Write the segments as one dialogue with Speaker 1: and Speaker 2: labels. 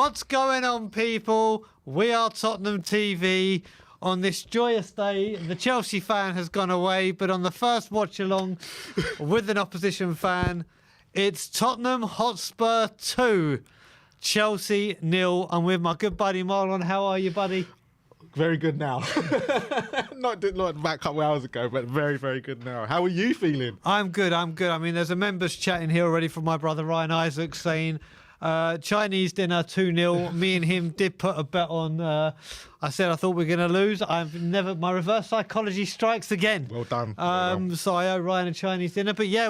Speaker 1: What's going on, people? We are Tottenham TV. On this joyous day, the Chelsea fan has gone away, but on the first watch along with an opposition fan, it's Tottenham Hotspur 2, Chelsea 0. I'm with my good buddy Marlon. How are you, buddy?
Speaker 2: Very good now. not back a couple hours ago, but very, very good now. How are you feeling?
Speaker 1: I'm good. I mean, there's a members chatting here already from my brother Ryan Isaac saying Chinese dinner 2-0. Me and him did put a bet on. I said I thought we were going to lose. My reverse psychology strikes again.
Speaker 2: Well done.
Speaker 1: So I owe Ryan a Chinese dinner. But yeah,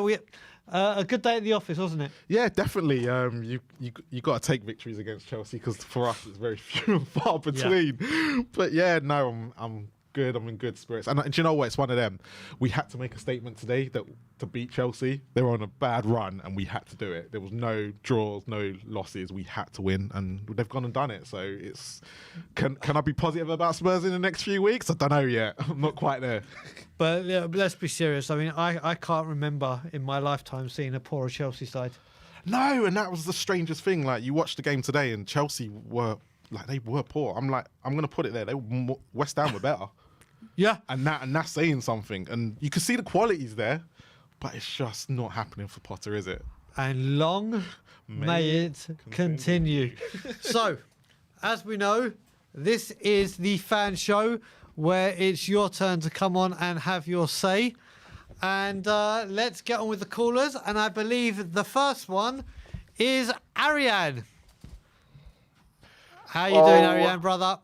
Speaker 1: a good day at the office, wasn't it?
Speaker 2: Yeah, definitely. You got to take victories against Chelsea because for us it's very few and far between. Yeah. But yeah, no, I'm good. I'm in good spirits. And do you know what? It's one of them. We had to make a statement today that to beat Chelsea, they were on a bad run and we had to do it. There was no draws, no losses. We had to win and they've gone and done it. So it's can I be positive about Spurs in the next few weeks? I don't know yet. I'm not quite there.
Speaker 1: But yeah, let's be serious. I mean, I can't remember in my lifetime seeing a poorer Chelsea side.
Speaker 2: No, and that was the strangest thing. Like, you watched the game today and Chelsea were, like, they were poor. I'm like, I'm going to put it there. West Ham were better.
Speaker 1: Yeah.
Speaker 2: And that's saying something. And you can see the qualities there, but it's just not happening for Potter, is it?
Speaker 1: And long may it continue. So, as we know, this is the fan show where it's your turn to come on and have your say. And let's get on with the callers. And I believe the first one is Ariane. How you doing, Ariane, brother?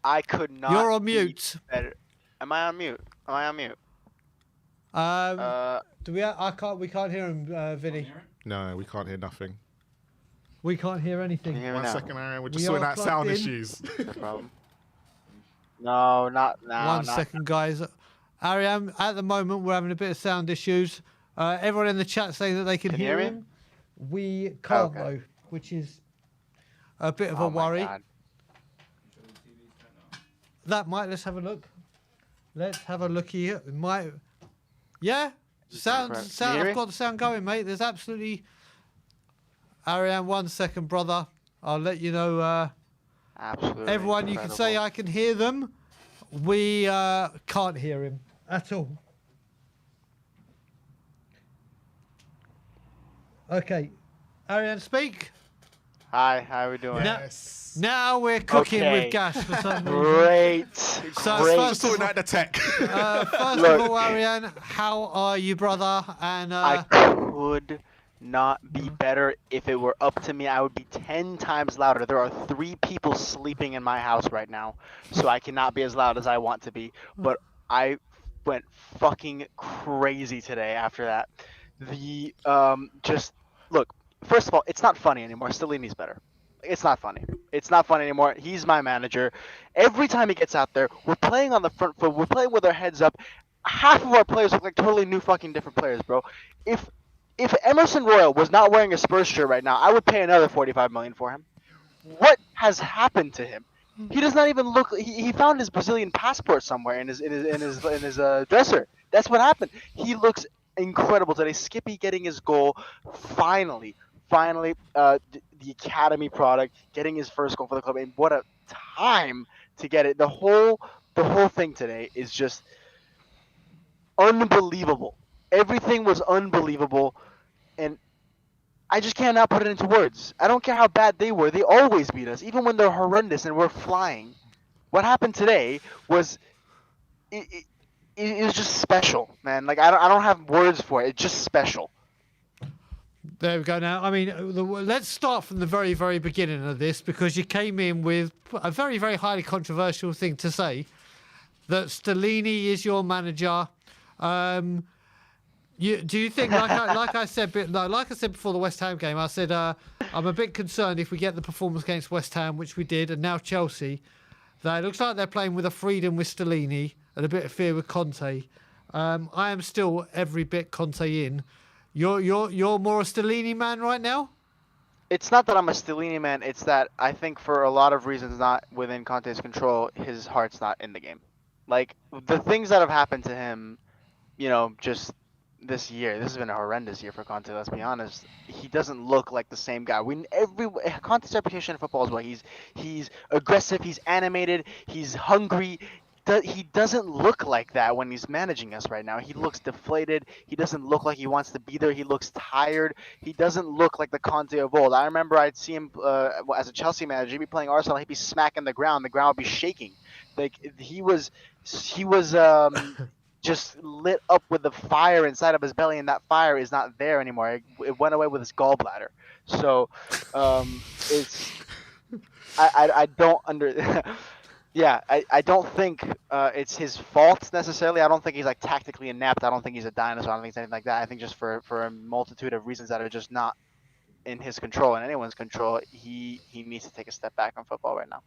Speaker 3: I could not.
Speaker 1: You're on mute.
Speaker 3: Am I on mute? Am I on mute?
Speaker 1: We can't hear him, Vinny.
Speaker 2: No, we can't hear nothing.
Speaker 1: We can't hear anything.
Speaker 2: One second, Ariane. We're just sorting out sound issues.
Speaker 3: No problem. No, not now.
Speaker 1: One second, guys. Ariane, at the moment, we're having a bit of sound issues. Everyone in the chat saying that they can hear him. We can't, though, which is a bit of a worry. Let's have a look. Let's have a look here. It might. Yeah, sound. I've got the sound going, mate. There's absolutely. Ariane, 1 second, brother. I'll let you know.
Speaker 3: Absolutely.
Speaker 1: Everyone, you can say I can hear them. We can't hear him at all. Okay, Ariane, speak.
Speaker 3: Hi, how are we doing?
Speaker 1: Now we're cooking with gas for some reason.
Speaker 3: Great.
Speaker 1: So
Speaker 3: great.
Speaker 1: first
Speaker 2: Sorting out the tech.
Speaker 1: first of all, Ariane, how are you, brother? And
Speaker 3: I could not be better. If it were up to me, I would be 10 times louder. There are 3 people sleeping in my house right now, so I cannot be as loud as I want to be. But I went fucking crazy today after that. Look, first of all, it's not funny anymore. Stellini's better. It's not funny. It's not funny anymore. He's my manager. Every time he gets out there, we're playing on the front foot. We're playing with our heads up. Half of our players look like totally new fucking different players, bro. If Emerson Royal was not wearing a Spurs shirt right now, I would pay another 45 million for him. What has happened to him? He does not even look. He found his Brazilian passport somewhere in his dresser. That's what happened. He looks incredible today. Skippy getting his goal finally. The academy product getting his first goal for the club, and what a time to get it. The whole thing today is just unbelievable. Everything was unbelievable, and I just cannot put it into words. I don't care how bad they were. They always beat us, even when they're horrendous and we're flying. What happened today was it was just special, man. Like, I don't have words for it. It's just special.
Speaker 1: There we go. Now, I mean, let's start from the very, very beginning of this, because you came in with a very, very highly controversial thing to say, that Stellini is your manager. Do you think, like I said before the West Ham game, I said I'm a bit concerned if we get the performance against West Ham, which we did, and now Chelsea, that it looks like they're playing with a freedom with Stellini and a bit of fear with Conte. I am still every bit Conte in. You're more a Stellini man right now?
Speaker 3: It's not that I'm a Stellini man. It's that I think for a lot of reasons not within Conte's control, his heart's not in the game. Like, the things that have happened to him, just this year. This has been a horrendous year for Conte. Let's be honest. He doesn't look like the same guy. Conte's reputation in football is what he's aggressive. He's animated. He's hungry. He doesn't look like that when he's managing us right now. He looks deflated. He doesn't look like he wants to be there. He looks tired. He doesn't look like the Conte of old. I remember I'd see him as a Chelsea manager. He'd be playing Arsenal. He'd be smacking the ground. The ground would be shaking. Like he was just lit up with the fire inside of his belly, and that fire is not there anymore. It went away with his gallbladder. So it's I don't under yeah, I don't think it's his fault necessarily. I don't think he's like tactically inept. I don't think he's a dinosaur. I don't think it's anything like that. I think just for a multitude of reasons that are just not in his control and anyone's control, he needs to take a step back on football right now.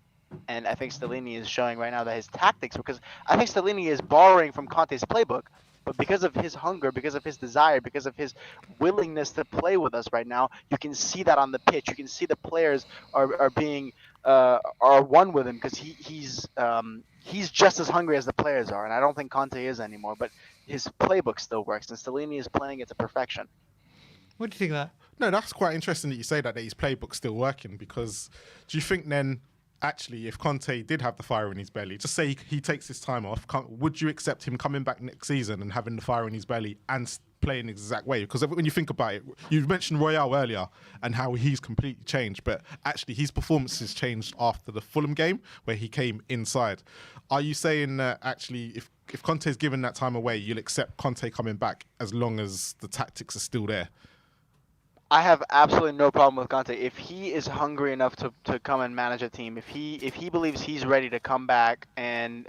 Speaker 3: And I think Stellini is showing right now that his tactics, because I think Stellini is borrowing from Conte's playbook, but because of his hunger, because of his desire, because of his willingness to play with us right now, you can see that on the pitch. You can see the players are being are one with him because he's just as hungry as the players are, and I don't think Conte is anymore. But his playbook still works, and Stellini is playing it to perfection.
Speaker 1: What do you think of that?
Speaker 2: No, that's quite interesting that you say that his playbook's still working, because do you think then, actually, if Conte did have the fire in his belly, just say he takes his time off, would you accept him coming back next season and having the fire in his belly and playing the exact way? Because when you think about it, you mentioned Royale earlier and how he's completely changed, but actually his performances changed after the Fulham game where he came inside. Are you saying that actually if Conte's given that time away, you'll accept Conte coming back as long as the tactics are still there?
Speaker 3: I have absolutely no problem with Conte. If he is hungry enough to come and manage a team, if he believes he's ready to come back and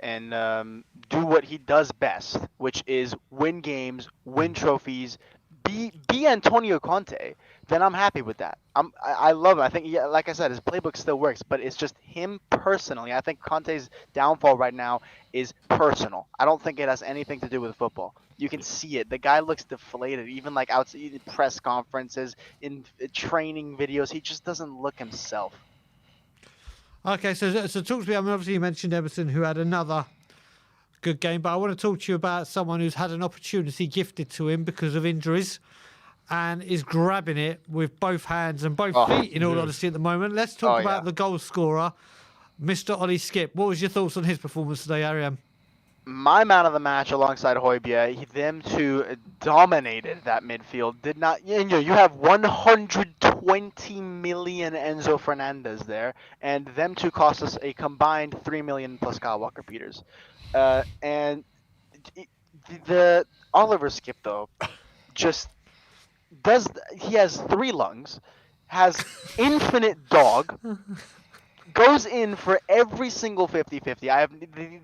Speaker 3: do what he does best, which is win games, win trophies, be Antonio Conte, then I'm happy with that. I love him. I think, yeah, like I said, his playbook still works, but it's just him personally. I think Conte's downfall right now is personal. I don't think it has anything to do with football. You can see it. The guy looks deflated, even like outside in press conferences, in training videos. He just doesn't look himself.
Speaker 1: Okay, so talk to me. I mean, obviously you mentioned Emerson, who had another good game, but I want to talk to you about someone who's had an opportunity gifted to him because of injuries and is grabbing it with both hands and both feet, in all honesty, at the moment. Let's talk about the goal scorer, Mr. Ollie Skip. What was your thoughts on his performance today, Ariam?
Speaker 3: My man of the match alongside Højbjerg, them two dominated that midfield. Did not, you have 120 million Enzo Fernandez there, and them two cost us a combined 3 million plus Kyle Walker-Peters. And the Oliver Skip though, just he has 3 lungs, has infinite dog, goes in for every single 50-50.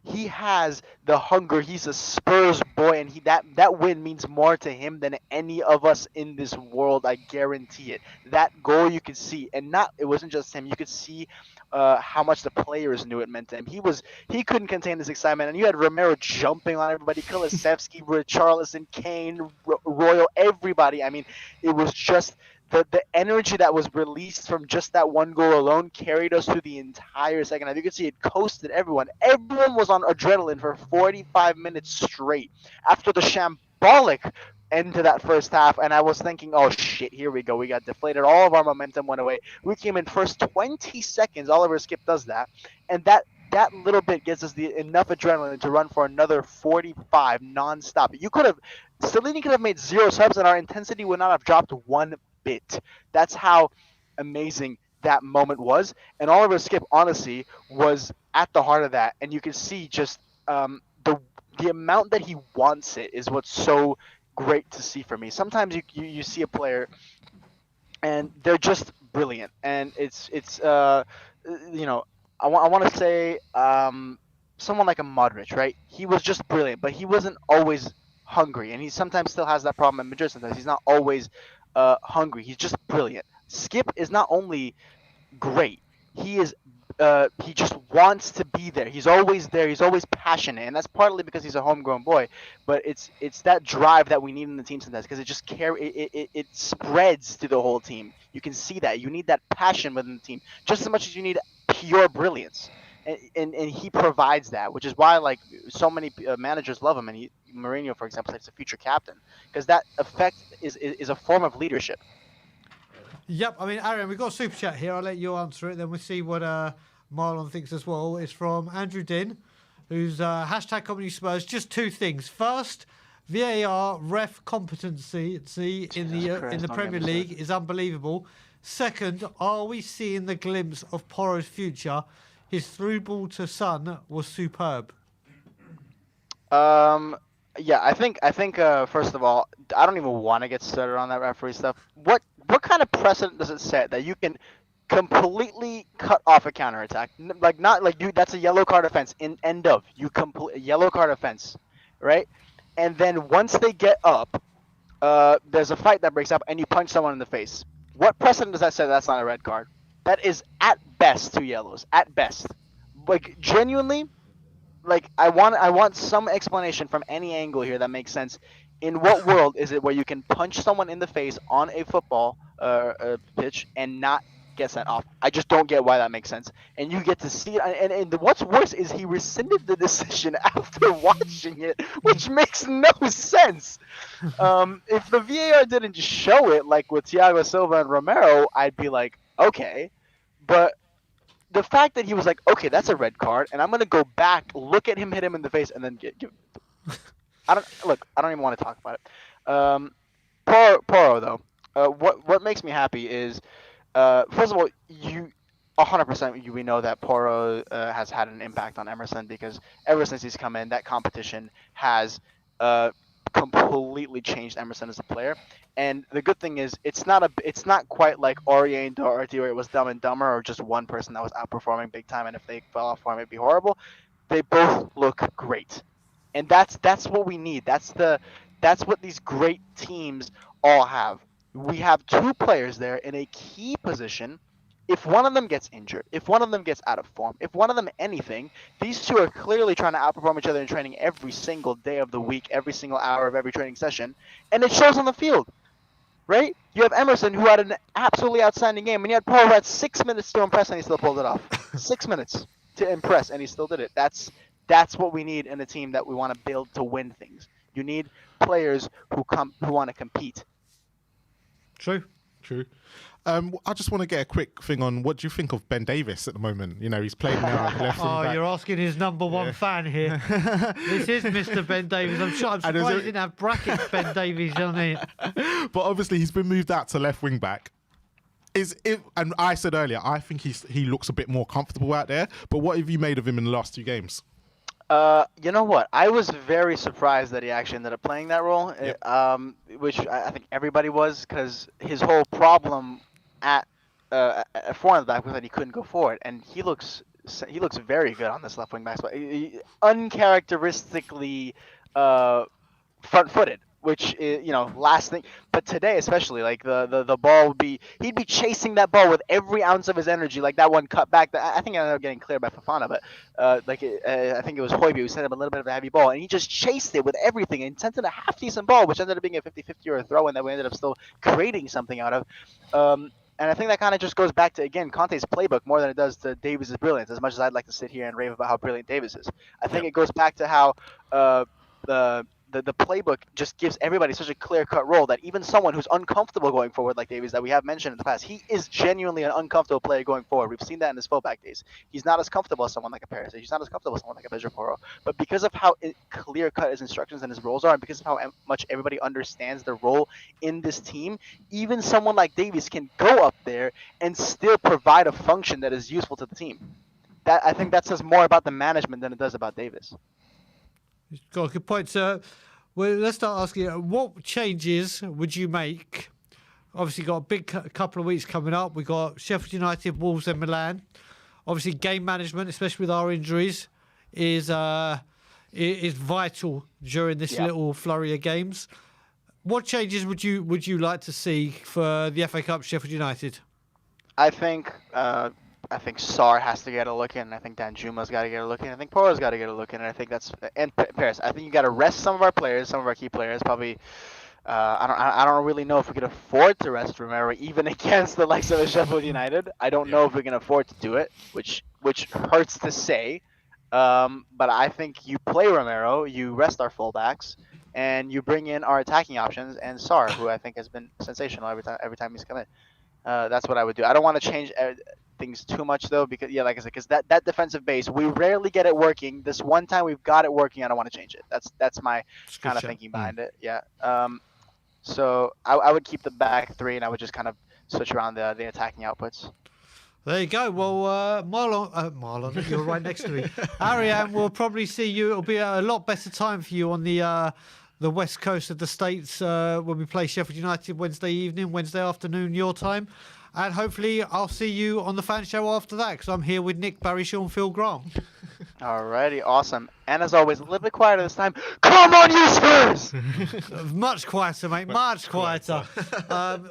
Speaker 3: He has the hunger. He's a Spurs boy, and that win means more to him than any of us in this world. I guarantee it. That goal you could see, and it wasn't just him. You could see how much the players knew it meant to him. He couldn't contain this excitement, and you had Romero jumping on everybody, Kulusevski, Richarlison, Kane, Royal, everybody. I mean, it was just. The energy that was released from just that one goal alone carried us through the entire second half. You could see it coasted everyone. Everyone was on adrenaline for 45 minutes straight after the shambolic end to that first half. And I was thinking, oh shit, here we go. We got deflated. All of our momentum went away. We came in first 20 seconds. Oliver Skip does that. And that little bit gives us enough adrenaline to run for another 45 nonstop. Stellini could have made 0 subs and our intensity would not have dropped 1 bit. That's how amazing that moment was. And Oliver Skip, honestly, was at the heart of that. And you can see just the amount that he wants it is what's so great to see for me. Sometimes you see a player and they're just brilliant. And it's I want to say someone like a Modric, right? He was just brilliant, but he wasn't always hungry. And he sometimes still has that problem at Madrid sometimes. He's not always hungry. He's just brilliant. Skip is not only great, he just wants to be there. He's always there. He's always passionate, and that's partly because he's a homegrown boy. But it's that drive that we need in the team sometimes, because it just it spreads through the whole team. You can see that. You need that passion within the team just as much as you need pure brilliance. and he provides that, which is why like so many managers love him, and Mourinho, for example, is a future captain because that effect is a form of leadership.
Speaker 1: Yep. I mean, Aaron, we've got a super chat here. I'll let you answer it. Then we'll see what Marlon thinks as well. It's from Andrew Din, who's hashtag Comedy Spurs. Just two things. First, VAR ref competency in the Premier League is unbelievable. Second, are we seeing the glimpse of Porro's future? His through ball to Son was superb.
Speaker 3: Yeah, I think first of all, I don't even want to get started on that referee stuff. What kind of precedent does it set that you can completely cut off a counterattack? Like not like you that's a yellow card offense in end of. You complete yellow card offense, right? And then once they get up, there's a fight that breaks up and you punch someone in the face. What precedent does that say that's not a red card? That is at best 2 yellows. At best. Like genuinely, like I want some explanation from any angle here that makes sense. In what world is it where you can punch someone in the face on a football pitch and not get sent off? I just don't get why that makes sense. And you get to see it, and what's worse is he rescinded the decision after watching it, which makes no sense. If the VAR didn't just show it like with Thiago Silva and Romero, I'd be like, okay, but the fact that he was like, okay, that's a red card, and I'm gonna go back, look at him, hit him in the face, and then give. I don't even want to talk about it. Porro though, what makes me happy is, first of all, 100% we know that Porro has had an impact on Emerson because ever since he's come in, that competition has completely changed Emerson as a player. And the good thing is, it's not quite like Aurier and Doherty where it was Dumb and Dumber or just one person that was outperforming big time, and if they fell off form, it'd be horrible. They both look great, and that's what we need. That's what these great teams all have. We have two players there in a key position. If one of them gets injured, if one of them gets out of form, if one of them anything, these two are clearly trying to outperform each other in training every single day of the week, every single hour of every training session, and it shows on the field. Right? You have Emerson, who had an absolutely outstanding game, and you had Paul, who had 6 minutes to impress, and he still pulled it off. 6 minutes to impress, and he still did it. That's what we need in a team that we want to build to win things. You need players who want to compete.
Speaker 2: True. I just want to get a quick thing on what do you think of Ben Davies at the moment? You know, he's playing now left wing back.
Speaker 1: You're asking his number one fan here. This is Mr. Ben Davies. I'm surprised he didn't have brackets Ben Davies on it.
Speaker 2: But obviously he's been moved out to left wing back. And I said earlier, I think he looks a bit more comfortable out there. But what have you made of him in the last 2 games?
Speaker 3: You know what? I was very surprised that he actually ended up playing that role, which I think everybody was, because his whole problem at forward back was that he couldn't go forward, and he looks very good on this left wing back spot. Uncharacteristically front-footed, which is, last thing. But today especially, like the ball he'd be chasing that ball with every ounce of his energy, like that one cut back. I think I ended up getting cleared by Fofana, but I think it was Højbjerg who sent him a little bit of a heavy ball, and he just chased it with everything and sent it a half-decent ball, which ended up being a 50-50 or a throw-in that we ended up still creating something out of. And I think that kind of just goes back to, again, Conte's playbook more than it does to Davies' brilliance, as much as I'd like to sit here and rave about how brilliant Davies is. I think it goes back to how the playbook just gives everybody such a clear-cut role that even someone who's uncomfortable going forward, like Davies, that we have mentioned in the past, he is genuinely an uncomfortable player going forward. We've seen that in his fullback days. He's not as comfortable as someone like a Perisic. He's not as comfortable as someone like a Pedro Porro. But because of how clear-cut his instructions and his roles are, and because of how much everybody understands their role in this team, even someone like Davies can go up there and still provide a function that is useful to the team. I think that says more about the management than it does about Davies.
Speaker 1: Got a good point, sir. Well, let's start asking, what changes would you make? Obviously, got a big couple of weeks coming up. We've got Sheffield United, Wolves and Milan. Obviously, game management, especially with our injuries, is vital during this little flurry of games. What changes would you like to see for the FA Cup, Sheffield United?
Speaker 3: I think Sarr has to get a look in. I think Danjuma's got to get a look in. I think Porro's got to get a look in. And I think Paris. I think you got to rest some of our players, some of our key players. Probably I don't really know if we can afford to rest Romero even against the likes of Sheffield United. I don't know if we can afford to do it, which hurts to say. But I think you play Romero, you rest our fullbacks, and you bring in our attacking options and Sar, who I think has been sensational every time he's come in. That's what I would do. I don't want to change things too much though, because yeah, like I said, because that defensive base, we rarely get it working. This one time we've got it working, I don't want to change it. That's my
Speaker 1: It's a good
Speaker 3: kind of
Speaker 1: shout.
Speaker 3: thinking behind it. Yeah. So I would keep the back three, and I would just kind of switch around the attacking outputs.
Speaker 1: There you go. Well, Marlon, you're right next to me. Ariane, we'll probably see you. It'll be a lot better time for you on the west coast of the States when we play Sheffield United Wednesday evening, Wednesday afternoon, your time. And hopefully I'll see you on the fan show after that, because I'm here with Nick, Barry, Sean, Phil, Grant.
Speaker 3: Alrighty, awesome. And as always, a little bit quieter this time. Come on, you Spurs!
Speaker 1: Much quieter, mate. Much quieter.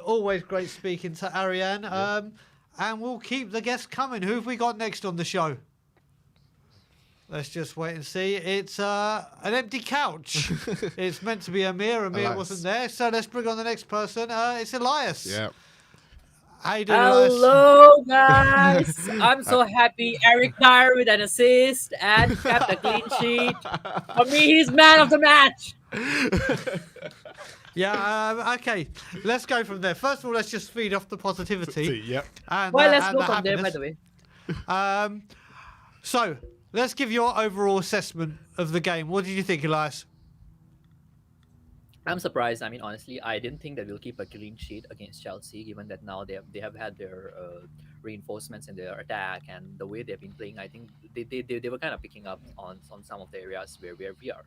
Speaker 1: Always great speaking to Ariane. And we'll keep the guests coming. Who have we got next on the show? Let's just wait and see. It's an empty couch. It's meant to be Amir. Amir wasn't there. So let's bring on the next person. It's Elias.
Speaker 2: Yeah.
Speaker 1: How you doing, Elias?
Speaker 4: Hello, guys. I'm so happy. Eric Dyer with an assist and kept a clean sheet. For me, he's man of the match.
Speaker 1: Yeah, okay. Let's go from there. First of all, let's just feed off the positivity.
Speaker 2: Yep.
Speaker 1: And,
Speaker 4: Well, let's
Speaker 1: and
Speaker 4: go
Speaker 1: the
Speaker 4: from there, by
Speaker 1: happiness.
Speaker 4: the way.
Speaker 1: So, let's give your overall assessment of the game. What did you think, Elias?
Speaker 4: I'm surprised. I mean, honestly, I didn't think that we'll keep a clean sheet against Chelsea, given that now they have had their reinforcements in their attack and the way they've been playing. I think they were kind of picking up on some of the areas where we are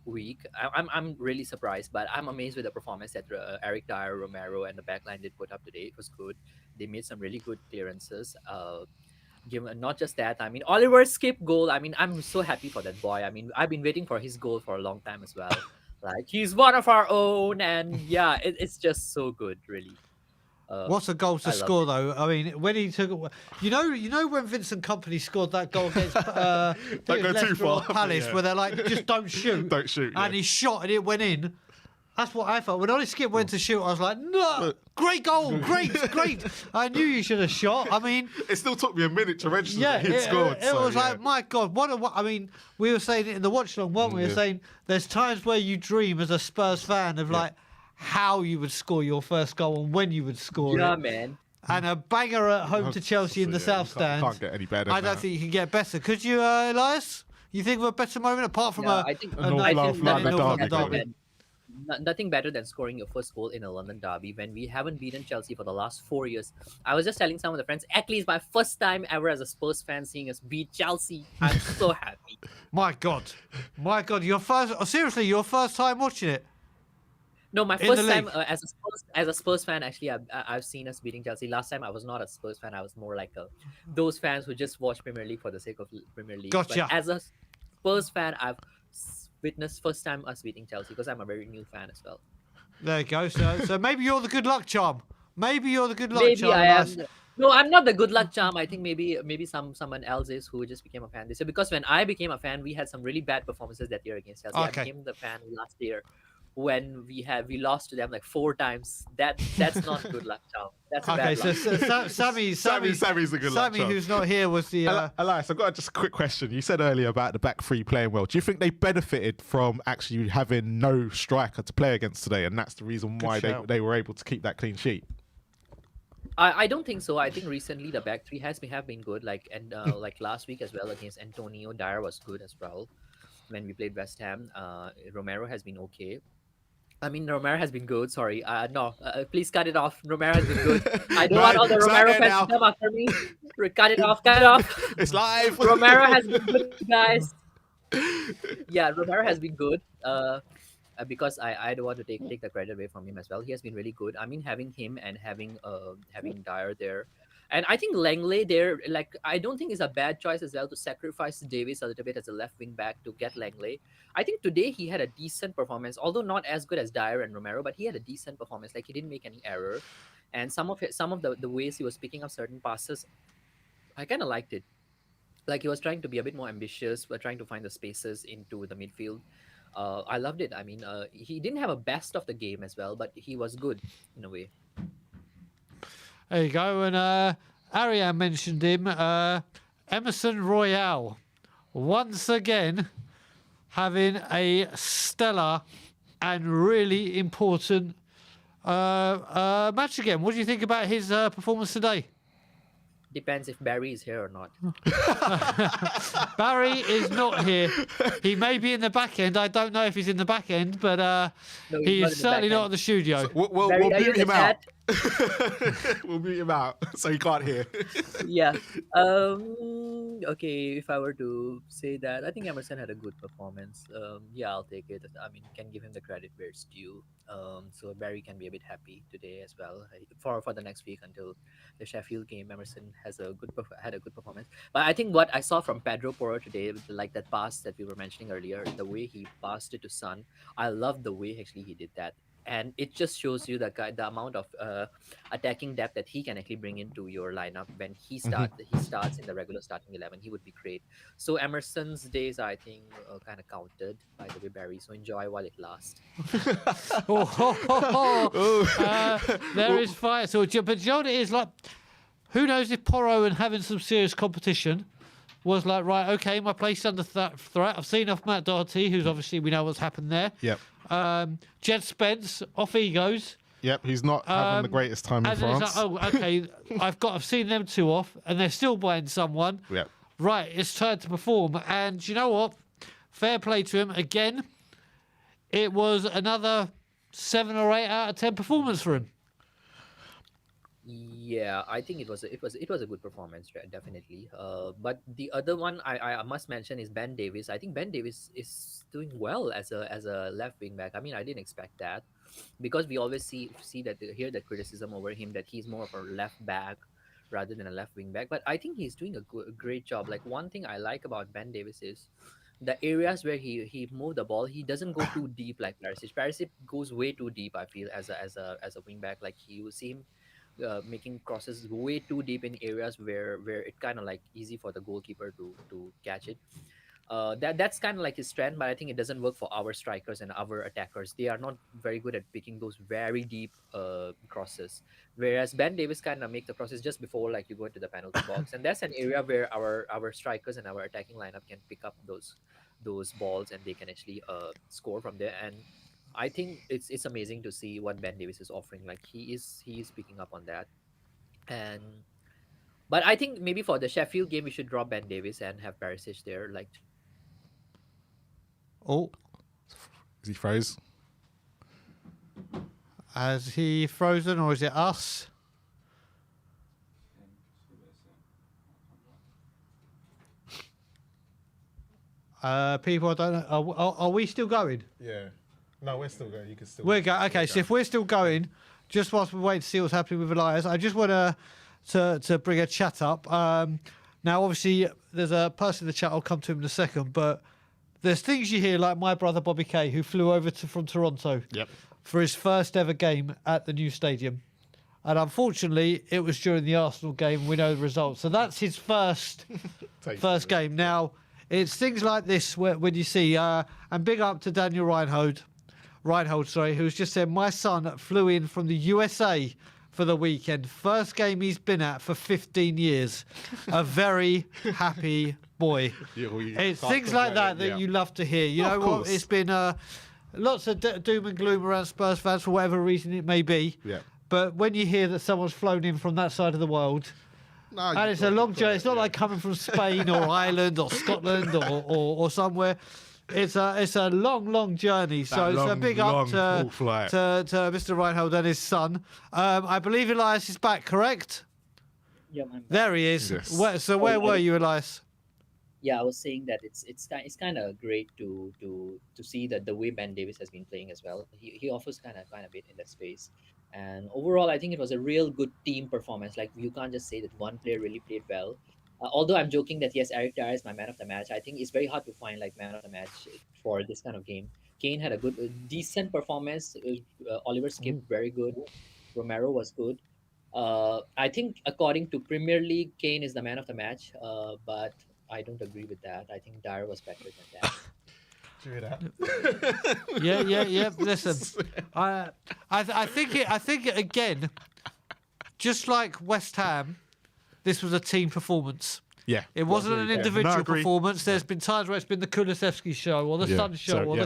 Speaker 4: weak. I'm really surprised, but I'm amazed with the performance that Eric Dyer, Romero, and the backline did put up today. It was good. They made some really good clearances. Given not just that, I mean, Oliver's skip goal. I mean, I'm so happy for that boy. I mean, I've been waiting for his goal for a long time as well. Like, he's one of our own, and yeah, it's just so good, really.
Speaker 1: What a goal to
Speaker 4: I love
Speaker 1: score, though. I mean, when he took, you know when Vincent Company scored that goal against I think
Speaker 2: Don't
Speaker 1: it was
Speaker 2: go too
Speaker 1: Leicester or
Speaker 2: far.
Speaker 1: Palace,
Speaker 2: Yeah.
Speaker 1: where they're like, just don't shoot.
Speaker 2: Don't shoot.
Speaker 1: And
Speaker 2: Yeah.
Speaker 1: he shot and it went in. That's what I felt. When Ollie Skip went to shoot, I was like, no, great goal, great. I knew you should have shot. I mean,
Speaker 2: It still took me a minute to register
Speaker 1: yeah,
Speaker 2: that he'd scored.
Speaker 1: it was like, my God, I mean, we were saying it in the watch along, weren't we? We were
Speaker 2: Yeah.
Speaker 1: saying there's times where you dream as a Spurs fan of like how you would score your first goal and when you would score
Speaker 4: Yeah,
Speaker 1: it.
Speaker 4: man.
Speaker 1: And a banger at home to Chelsea in the South Stand.
Speaker 2: Can't get any better than
Speaker 1: I don't
Speaker 2: that.
Speaker 1: think you can get better. Could you, Elias? You think of a better moment apart from
Speaker 4: Yeah, I think
Speaker 1: a
Speaker 2: North
Speaker 1: nice
Speaker 2: London
Speaker 1: win in
Speaker 2: derby
Speaker 1: North London
Speaker 2: goal.
Speaker 1: derby?
Speaker 4: Nothing better than scoring your first goal in a London derby when we haven't beaten Chelsea for the last 4 years. I was just telling some of the friends, actually, it's my first time ever as a Spurs fan seeing us beat Chelsea. I'm so happy.
Speaker 1: My God, your first time watching it.
Speaker 4: No, my
Speaker 1: In
Speaker 4: first
Speaker 1: the
Speaker 4: time
Speaker 1: league.
Speaker 4: as a Spurs fan, actually, I've seen us beating Chelsea. Last time, I was not a Spurs fan. I was more like those fans who just watch Premier League for the sake of Premier League.
Speaker 1: Gotcha.
Speaker 4: But as a Spurs fan, I've witnessed first time us beating Chelsea because I'm a very new fan as well.
Speaker 1: There you go. So maybe you're the good luck charm. Maybe you're the good luck
Speaker 4: Maybe
Speaker 1: charm.
Speaker 4: I am.
Speaker 1: Elias.
Speaker 4: No, I'm not the good luck charm. I think maybe someone else is who just became a fan this year. Because when I became a fan, we had some really bad performances that year against Chelsea.
Speaker 1: Okay.
Speaker 4: I became the fan last year when we lost to them like 4 times. That's not good luck charm. That's a
Speaker 1: Okay,
Speaker 4: bad
Speaker 1: so
Speaker 4: luck.
Speaker 2: Sammy's a good luck
Speaker 1: Sammy,
Speaker 2: charm.
Speaker 1: who's not here, was the.
Speaker 2: Elias, I've got just a quick question. You said earlier about the back three playing well. Do you think they benefited from actually having no striker to play against today, and that's the reason why
Speaker 1: shout.
Speaker 2: they were able to keep that clean sheet?
Speaker 4: I don't think so. I think recently the back three have been good. Like like last week as well against Antonio, Dyer was good as well. When we played West Ham, Romero has been okay. I mean, Romero has been good. Sorry, no, please cut it off. Romero has been good. I don't want all the
Speaker 2: It's not
Speaker 4: Romero
Speaker 2: there
Speaker 4: fans
Speaker 2: now.
Speaker 4: to come after me. Cut it off. Cut it off.
Speaker 2: It's live.
Speaker 4: Romero has been good, guys. Yeah, Romero has been good. Because I don't want to take the credit away from him as well. He has been really good. I mean, having him and having Dyer there, and I think Langley there, like I don't think is a bad choice as well to sacrifice Davis a little bit as a left wing back to get Langley. I think today he had a decent performance, although not as good as Dyer and Romero, but he had a decent performance. Like he didn't make any error, and some of the ways he was picking up certain passes, I kind of liked it. Like he was trying to be a bit more ambitious, but trying to find the spaces into the midfield. I loved it. I mean, he didn't have a best of the game as well, but he was good in a way.
Speaker 1: There you go. And Ariane mentioned him. Emerson Royale, once again, having a stellar and really important match again. What do you think about his performance today?
Speaker 4: Depends if Barry is here or not.
Speaker 1: Barry is not here. He may be in the back end. I don't know if he's in the back end, but
Speaker 4: No, he's
Speaker 1: he
Speaker 4: not
Speaker 1: is
Speaker 4: in the
Speaker 1: certainly
Speaker 4: back
Speaker 1: not
Speaker 4: end.
Speaker 1: at the studio.
Speaker 2: We'll
Speaker 4: Barry, are you
Speaker 2: mute
Speaker 4: in
Speaker 2: him
Speaker 4: the
Speaker 2: out.
Speaker 4: chat?
Speaker 2: We'll mute him out so he can't hear.
Speaker 4: Yeah. Okay, if I were to say that, I think Emerson had a good performance. Yeah, I'll take it. I mean, can give him the credit where it's due. So Barry can be a bit happy today as well for the next week until the Sheffield game. Emerson has had a good performance. But I think what I saw from Pedro Porro today, like that pass that we were mentioning earlier, the way he passed it to Son, I love the way actually he did that. And it just shows you the amount of attacking depth that he can actually bring into your lineup when he starts in the regular starting 11. He would be great. So Emerson's days are, I think, kind of counted by the way, Barry. So enjoy while it lasts.
Speaker 1: There is fire. So, but John is like, who knows if Porro and having some serious competition was like, right, okay, my place under threat. I've seen off Matt Doherty, who's obviously, we know what's happened there.
Speaker 2: Yep.
Speaker 1: Jed Spence, off he goes.
Speaker 2: Yep, he's not having the greatest time in
Speaker 1: And then
Speaker 2: France.
Speaker 1: it's like, oh, okay, I've seen them two off, and they're still buying someone.
Speaker 2: Yep.
Speaker 1: Right, it's time to perform. And you know what? Fair play to him. Again, it was another 7 or 8 out of 10 performance for him.
Speaker 4: Yeah, I think it was a good performance, definitely. But the other one I must mention is Ben Davis. I think Ben Davis is doing well as a left wing back. I mean, I didn't expect that because we always see that hear that criticism over him that he's more of a left back rather than a left wing back. But I think he's doing a great job. Like one thing I like about Ben Davis is the areas where he moved the ball, he doesn't go too deep like Perisic. Perisic goes way too deep. I feel as a wing back, like you see him making crosses way too deep in areas where it kind of like easy for the goalkeeper to catch it. That's kind of like his strength, but I think it doesn't work for our strikers and our attackers. They are not very good at picking those very deep crosses. Whereas Ben Davis kind of make the crosses just before like you go into the penalty box, and that's an area where our strikers and our attacking lineup can pick up those balls and they can actually score from there. And I think it's amazing to see what Ben Davis is offering. Like he is picking up on that. And but I think maybe for the Sheffield game we should drop Ben Davis and have Perisic there. Like
Speaker 1: Oh,
Speaker 2: Is he froze?
Speaker 1: has he frozen or is it us? People, I don't know. Are we still going?
Speaker 2: Yeah. No, we're still going. You can still.
Speaker 1: We're going. Okay, so if we're still going, just whilst we wait to see what's happening with Elias, I just want to bring a chat up. Now, obviously, there's a person in the chat. I'll come to him in a second, but there's things you hear, like my brother Bobby Kay, who flew over from Toronto
Speaker 2: Yep.
Speaker 1: for his first ever game at the new stadium, and unfortunately, it was during the Arsenal game. We know the result, so that's his first game. Now, it's things like this when you see, and big up to Daniel Reinhold, who's just said, my son flew in from the USA for the weekend. First game he's been at for 15 years. A very happy boy. It's things like that you love to hear. You know what? It's been lots of doom and gloom around Spurs fans for whatever reason it may be.
Speaker 2: Yeah.
Speaker 1: But when you hear that someone's flown in from that side of the world, and it's a long journey. It's not like coming from Spain or Ireland or Scotland or somewhere. It's a long journey. So it's a big up to Mr. Reinhold and his son. I believe Elias is back, correct?
Speaker 5: Yeah, I'm back.
Speaker 1: There he is.
Speaker 2: Yes.
Speaker 1: Where were you, Elias?
Speaker 5: Yeah, I was saying that it's kind of great to see that the way Ben Davis has been playing as well. He offers kind of a bit in that space, and overall, I think it was a real good team performance. Like you can't just say that one player really played well. Although I'm joking that yes, Eric Dyer is my man of the match. I think it's very hard to find like man of the match for this kind of game. Kane had a decent performance. Oliver Skip very good. Romero was good. I think according to Premier League, Kane is the man of the match. But I don't agree with that. I think Dyer was better than that.
Speaker 1: Yeah. Listen, I think again, just like West Ham, this was a team performance.
Speaker 2: Yeah.
Speaker 1: It wasn't an individual
Speaker 2: No, I agree.
Speaker 1: performance. There's been times where it's been the Kulusevski show or the
Speaker 2: Yeah,
Speaker 1: Sun show
Speaker 2: so,
Speaker 1: or
Speaker 2: yeah.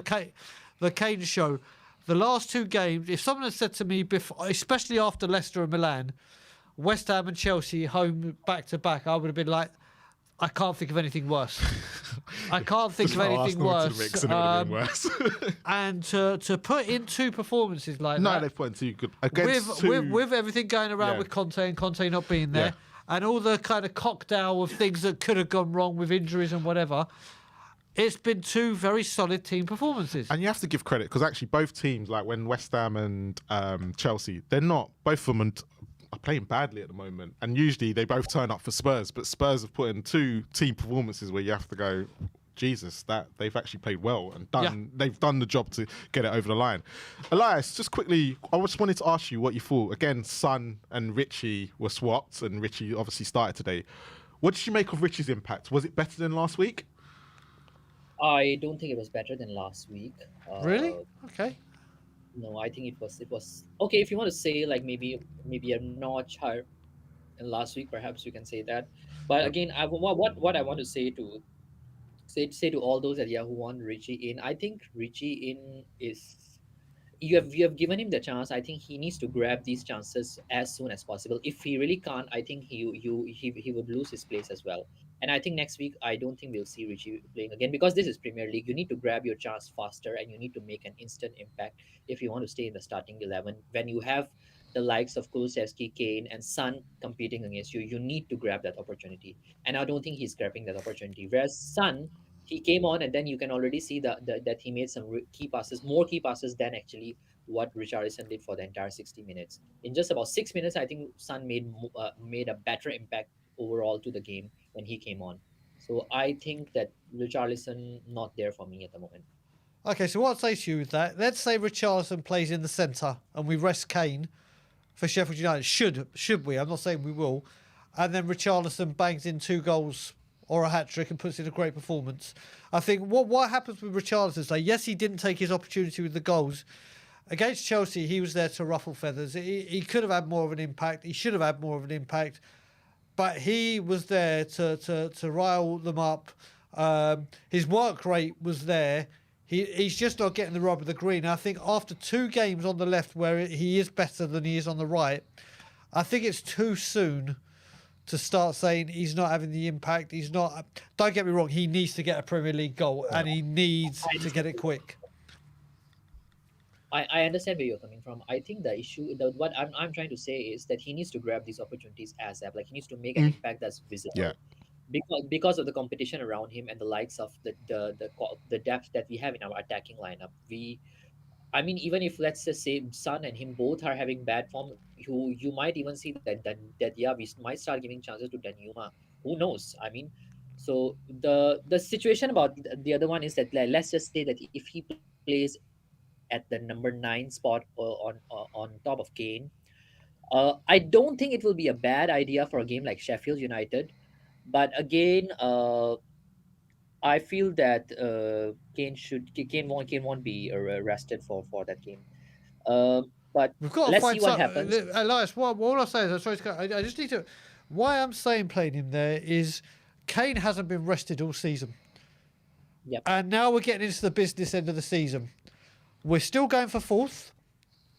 Speaker 1: the Kane show. The last two games, if someone had said to me before, especially after Leicester and Milan, West Ham and Chelsea home back to back, I would have been like, I can't think of anything worse. I can't think of anything
Speaker 2: Arsenal into
Speaker 1: worse.
Speaker 2: the mix and it would have been worse.
Speaker 1: And to put in two performances like
Speaker 2: No,
Speaker 1: that,
Speaker 2: they've put in two good against
Speaker 1: with everything going around
Speaker 2: Yeah.
Speaker 1: with Conte and Conte not being there,
Speaker 2: Yeah.
Speaker 1: and all the kind of cocktail of things that could have gone wrong with injuries and whatever, it's been two very solid team performances.
Speaker 2: And you have to give credit because actually both teams, like when West Ham and Chelsea, they're not both of them are playing badly at the moment. And usually they both turn up for Spurs, but Spurs have put in two team performances where you have to go, Jesus, that they've actually played well and done.
Speaker 1: Yeah.
Speaker 2: They've done the job to get it over the line. Elias, just quickly, I just wanted to ask you what you thought. Again, Son and Richie were swapped, and Richie obviously started today. What did you make of Richie's impact? Was it better than last week?
Speaker 5: I don't think it was better than last week.
Speaker 1: Really? Okay.
Speaker 5: No, I think it was okay. If you want to say like maybe a notch higher than last week, perhaps you can say that. But again, what I want to say to all those who want Richie in, I think Richie in is you have given him the chance. I think he needs to grab these chances as soon as possible. If he really can't, I think he would lose his place as well. And I think next week I don't think we'll see Richie playing again because this is Premier League. You need to grab your chance faster and you need to make an instant impact if you want to stay in the starting 11. When you have the likes of Kulusevski, Kane, and Son competing against you, you need to grab that opportunity. And I don't think he's grabbing that opportunity. Whereas Son, he came on and then you can already see that he made some key passes, more key passes than actually what Richarlison did for the entire 60 minutes. In just about 6 minutes, I think Son made a better impact overall to the game when he came on. So I think that Richarlison not there for me at the moment.
Speaker 1: Okay, so what I'd say to you is that, let's say Richarlison plays in the centre and we rest Kane for Sheffield United. Should we? I'm not saying we will. And then Richarlison bangs in 2 goals or a hat-trick and puts in a great performance. I think what happens with Richarlison is that, yes, he didn't take his opportunity with the goals. Against Chelsea, he was there to ruffle feathers. He could have had more of an impact. He should have had more of an impact. But he was there to rile them up. His work rate was there. He's just not getting the rub of the green. I think after 2 games on the left where he is better than he is on the right, I think it's too soon to start saying he's not having the impact. He's not. Don't get me wrong. He needs to get a Premier League goal, and he needs to get it quick.
Speaker 5: I understand where you're coming from. I think the issue, what I'm trying to say is that he needs to grab these opportunities ASAP. Like he needs to make an impact that's visible.
Speaker 2: Yeah.
Speaker 5: Because of the competition around him and the likes of the depth that we have in our attacking lineup. I mean, even if let's just say Son and him both are having bad form, you might even see that we might start giving chances to Danjuma. Who knows? I mean, so the situation about the other one is that let's just say that if he plays at the number 9 spot on top of Kane, I don't think it will be a bad idea for a game like Sheffield United. But again, I feel that Kane won't be arrested for that game. But
Speaker 1: We've got to
Speaker 5: let's
Speaker 1: find
Speaker 5: see what
Speaker 1: some,
Speaker 5: happens.
Speaker 1: Elias, what I'll say is, I'm sorry to cut, I just need to. Why I'm saying playing him there is Kane hasn't been rested all season.
Speaker 5: Yep.
Speaker 1: And now we're getting into the business end of the season. We're still going for 4th.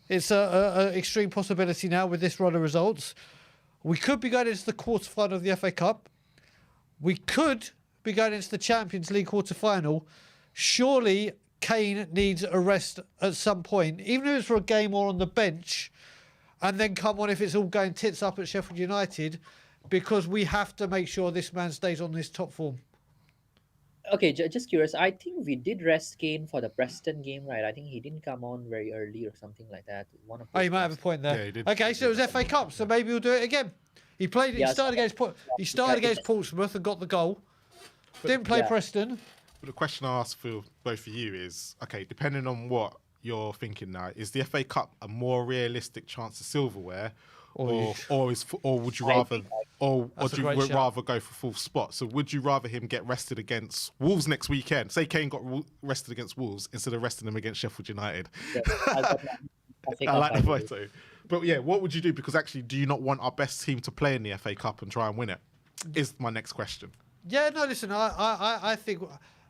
Speaker 1: It's a extreme possibility now with this run of results. We could be going into the quarterfinal of the FA Cup. We could be going into the Champions League quarter-final. Surely Kane needs a rest at some point, even if it's for a game or on the bench, and then come on if it's all going tits up at Sheffield United, because we have to make sure this man stays on this top form.
Speaker 5: Okay, just curious. I think we did rest Kane for the Preston game, right? I think he didn't come on very early or something like that. One of
Speaker 1: Oh, you
Speaker 5: those
Speaker 1: might have a
Speaker 5: games.
Speaker 1: point there.
Speaker 2: Yeah, he did.
Speaker 1: Okay, so it was FA Cup, so maybe we'll do it again. He played. He
Speaker 5: Yeah,
Speaker 1: started against Portsmouth and got the goal. Didn't play
Speaker 5: Yeah.
Speaker 1: Preston.
Speaker 2: But the question I ask for both of you is, okay, depending on what you're thinking now, is the FA Cup a more realistic chance of silverware,
Speaker 1: Or
Speaker 2: or would you
Speaker 5: I
Speaker 2: rather,
Speaker 5: think
Speaker 2: or
Speaker 1: That's a
Speaker 2: do you
Speaker 1: great shout.
Speaker 2: rather go for full spot? So would you rather him get rested against Wolves next weekend? Say Kane got rested against Wolves instead of resting him against Sheffield United.
Speaker 5: I'll get my FA
Speaker 2: I
Speaker 5: Cup
Speaker 2: like the
Speaker 5: final.
Speaker 2: photo. But yeah, what would you do? Because actually, do you not want our best team to play in the FA Cup and try and win it? Is my next question.
Speaker 1: Yeah, no, listen, I think,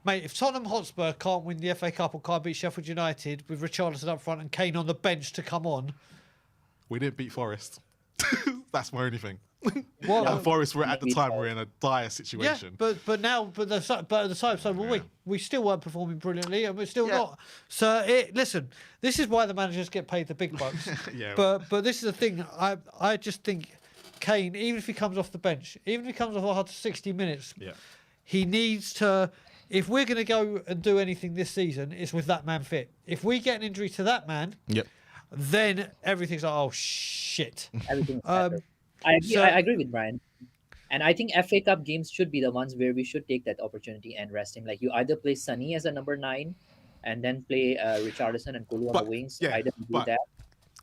Speaker 1: mate, if Tottenham Hotspur can't win the FA Cup or can't beat Sheffield United with Richarlison up front and Kane on the bench to come on,
Speaker 2: We didn't beat Forest. That's my only thing.
Speaker 1: Well,
Speaker 2: And Forest were at the
Speaker 5: beat
Speaker 2: time
Speaker 5: Forest.
Speaker 2: we're in a dire
Speaker 1: yeah,
Speaker 2: situation.
Speaker 1: but at the time, so were we. We still weren't performing brilliantly, and we're still not. So listen, this is why the managers get paid the big bucks.
Speaker 2: Yeah.
Speaker 1: But this is the thing. I just think Kane, even if he comes off the bench, even if he comes off after 60 minutes,
Speaker 2: Yeah.
Speaker 1: he needs to. If we're going to go and do anything this season, it's with that man fit. If we get an injury to that man,
Speaker 2: Yep.
Speaker 1: then everything's like, oh shit.
Speaker 5: Everything's better.
Speaker 1: so-
Speaker 5: I agree with Brian. And I think FA Cup games should be the ones where we should take that opportunity and rest him. Like you either play Sonny as a number 9 and then play Richarlison and Kulu on
Speaker 2: But-
Speaker 5: the wings.
Speaker 2: yeah,
Speaker 5: Either do
Speaker 2: but
Speaker 5: that.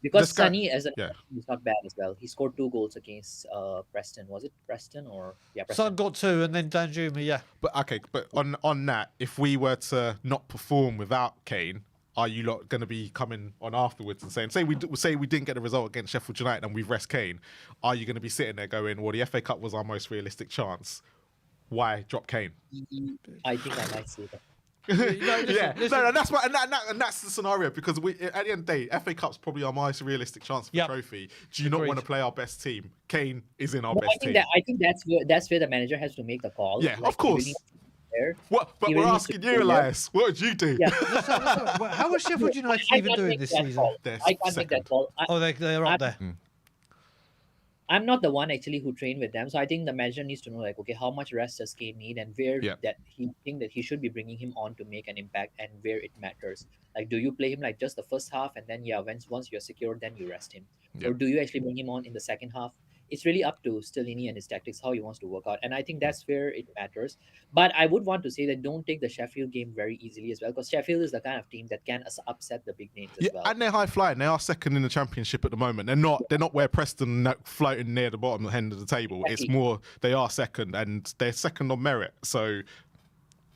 Speaker 5: Because
Speaker 2: this guy-
Speaker 5: Sonny as a
Speaker 2: yeah.
Speaker 5: is not bad as well. He scored 2 goals against Preston. Was it Preston or Preston?
Speaker 1: Son got 2 and then Danjuma, yeah.
Speaker 2: But okay, but on that, if we were to not perform without Kane, are you lot going to be coming on afterwards and saying, say we didn't get a result against Sheffield United and we've rest Kane, are you going to be sitting there going, well, the FA Cup was our most realistic chance, why drop Kane?
Speaker 5: I think I might say that.
Speaker 1: Listen.
Speaker 2: No, that's the scenario, because we, at the end of the day, FA Cup's probably our most realistic chance for
Speaker 1: Yep.
Speaker 2: the trophy. Do you not
Speaker 1: Agreed.
Speaker 2: want to play our best team? Kane is in our
Speaker 5: No,
Speaker 2: best team.
Speaker 5: I think that's where the manager has to make the call.
Speaker 2: Yeah,
Speaker 5: Like,
Speaker 2: of course.
Speaker 5: he really needs to be there.
Speaker 2: What? But
Speaker 5: He
Speaker 2: we're
Speaker 5: really needs to
Speaker 2: asking
Speaker 5: be
Speaker 2: you,
Speaker 5: there.
Speaker 2: Elias. What would you do?
Speaker 5: Yeah.
Speaker 1: How was Sheffield United
Speaker 5: I
Speaker 1: even
Speaker 5: can't
Speaker 1: doing
Speaker 5: make
Speaker 1: this
Speaker 5: that
Speaker 1: season?
Speaker 5: call.
Speaker 2: They're
Speaker 5: I can't make
Speaker 2: second.
Speaker 5: that call.
Speaker 1: Oh, they're up there.
Speaker 5: I'm not the one actually who trained with them, so I think the manager needs to know, like, okay, how much rest does Kane need, and where
Speaker 2: Yeah.
Speaker 5: that he think that he should be bringing him on to make an impact, and where it matters. Like, do you play him like just the first half, and then once you're secure, then you rest him,
Speaker 2: Yeah.
Speaker 5: or do you actually bring him on in the second half? It's really up to Stellini and his tactics how he wants to work out, and I think that's where it matters. But I would want to say that don't take the Sheffield game very easily as well, because Sheffield is the kind of team that can upset the big names as
Speaker 2: Yeah,
Speaker 5: well.
Speaker 2: and they're high flying. They are second in the championship at the moment. They're not where Preston floating near the bottom end of the table. It's
Speaker 5: Exactly.
Speaker 2: more they are second, and they're second on merit. So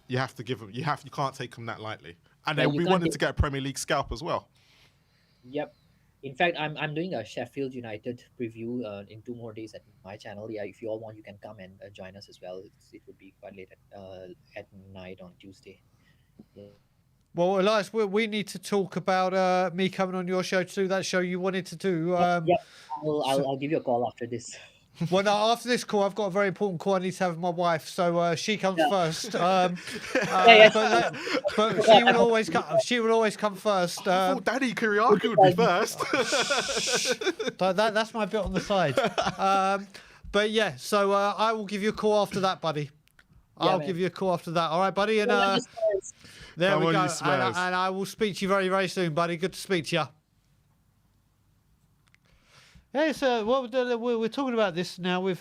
Speaker 2: you have to give them. You can't take them that lightly. And
Speaker 5: Yeah,
Speaker 2: they'll
Speaker 5: you
Speaker 2: be
Speaker 5: can't
Speaker 2: wanting
Speaker 5: take-
Speaker 2: to get a Premier League scalp as well.
Speaker 5: Yep. In fact, I'm doing a Sheffield United preview in 2 more days at my channel. Yeah, if you all want, you can come and join us as well. It would be quite late at night on Tuesday. Yeah.
Speaker 1: Well, Elias, we need to talk about me coming on your show to do that show you wanted to do.
Speaker 5: Yeah, I'll give you a call after this.
Speaker 1: Well, no, after this call, I've got a very important call I need to have with my wife, so she comes
Speaker 5: Yeah.
Speaker 1: first.
Speaker 5: Yeah.
Speaker 1: But she will always come. She will always come first.
Speaker 2: I thought Daddy Kyriakou would be first.
Speaker 1: That's my bit on the side. But yeah, so I will give you a call after that, buddy. I'll
Speaker 5: man.
Speaker 1: give you a call after that. All right, buddy. And there
Speaker 2: Come
Speaker 1: we
Speaker 2: on,
Speaker 1: go.
Speaker 2: you Spurs.
Speaker 1: And I will speak to you very, very soon, buddy. Good to speak to you. Hey, so we're talking about this now with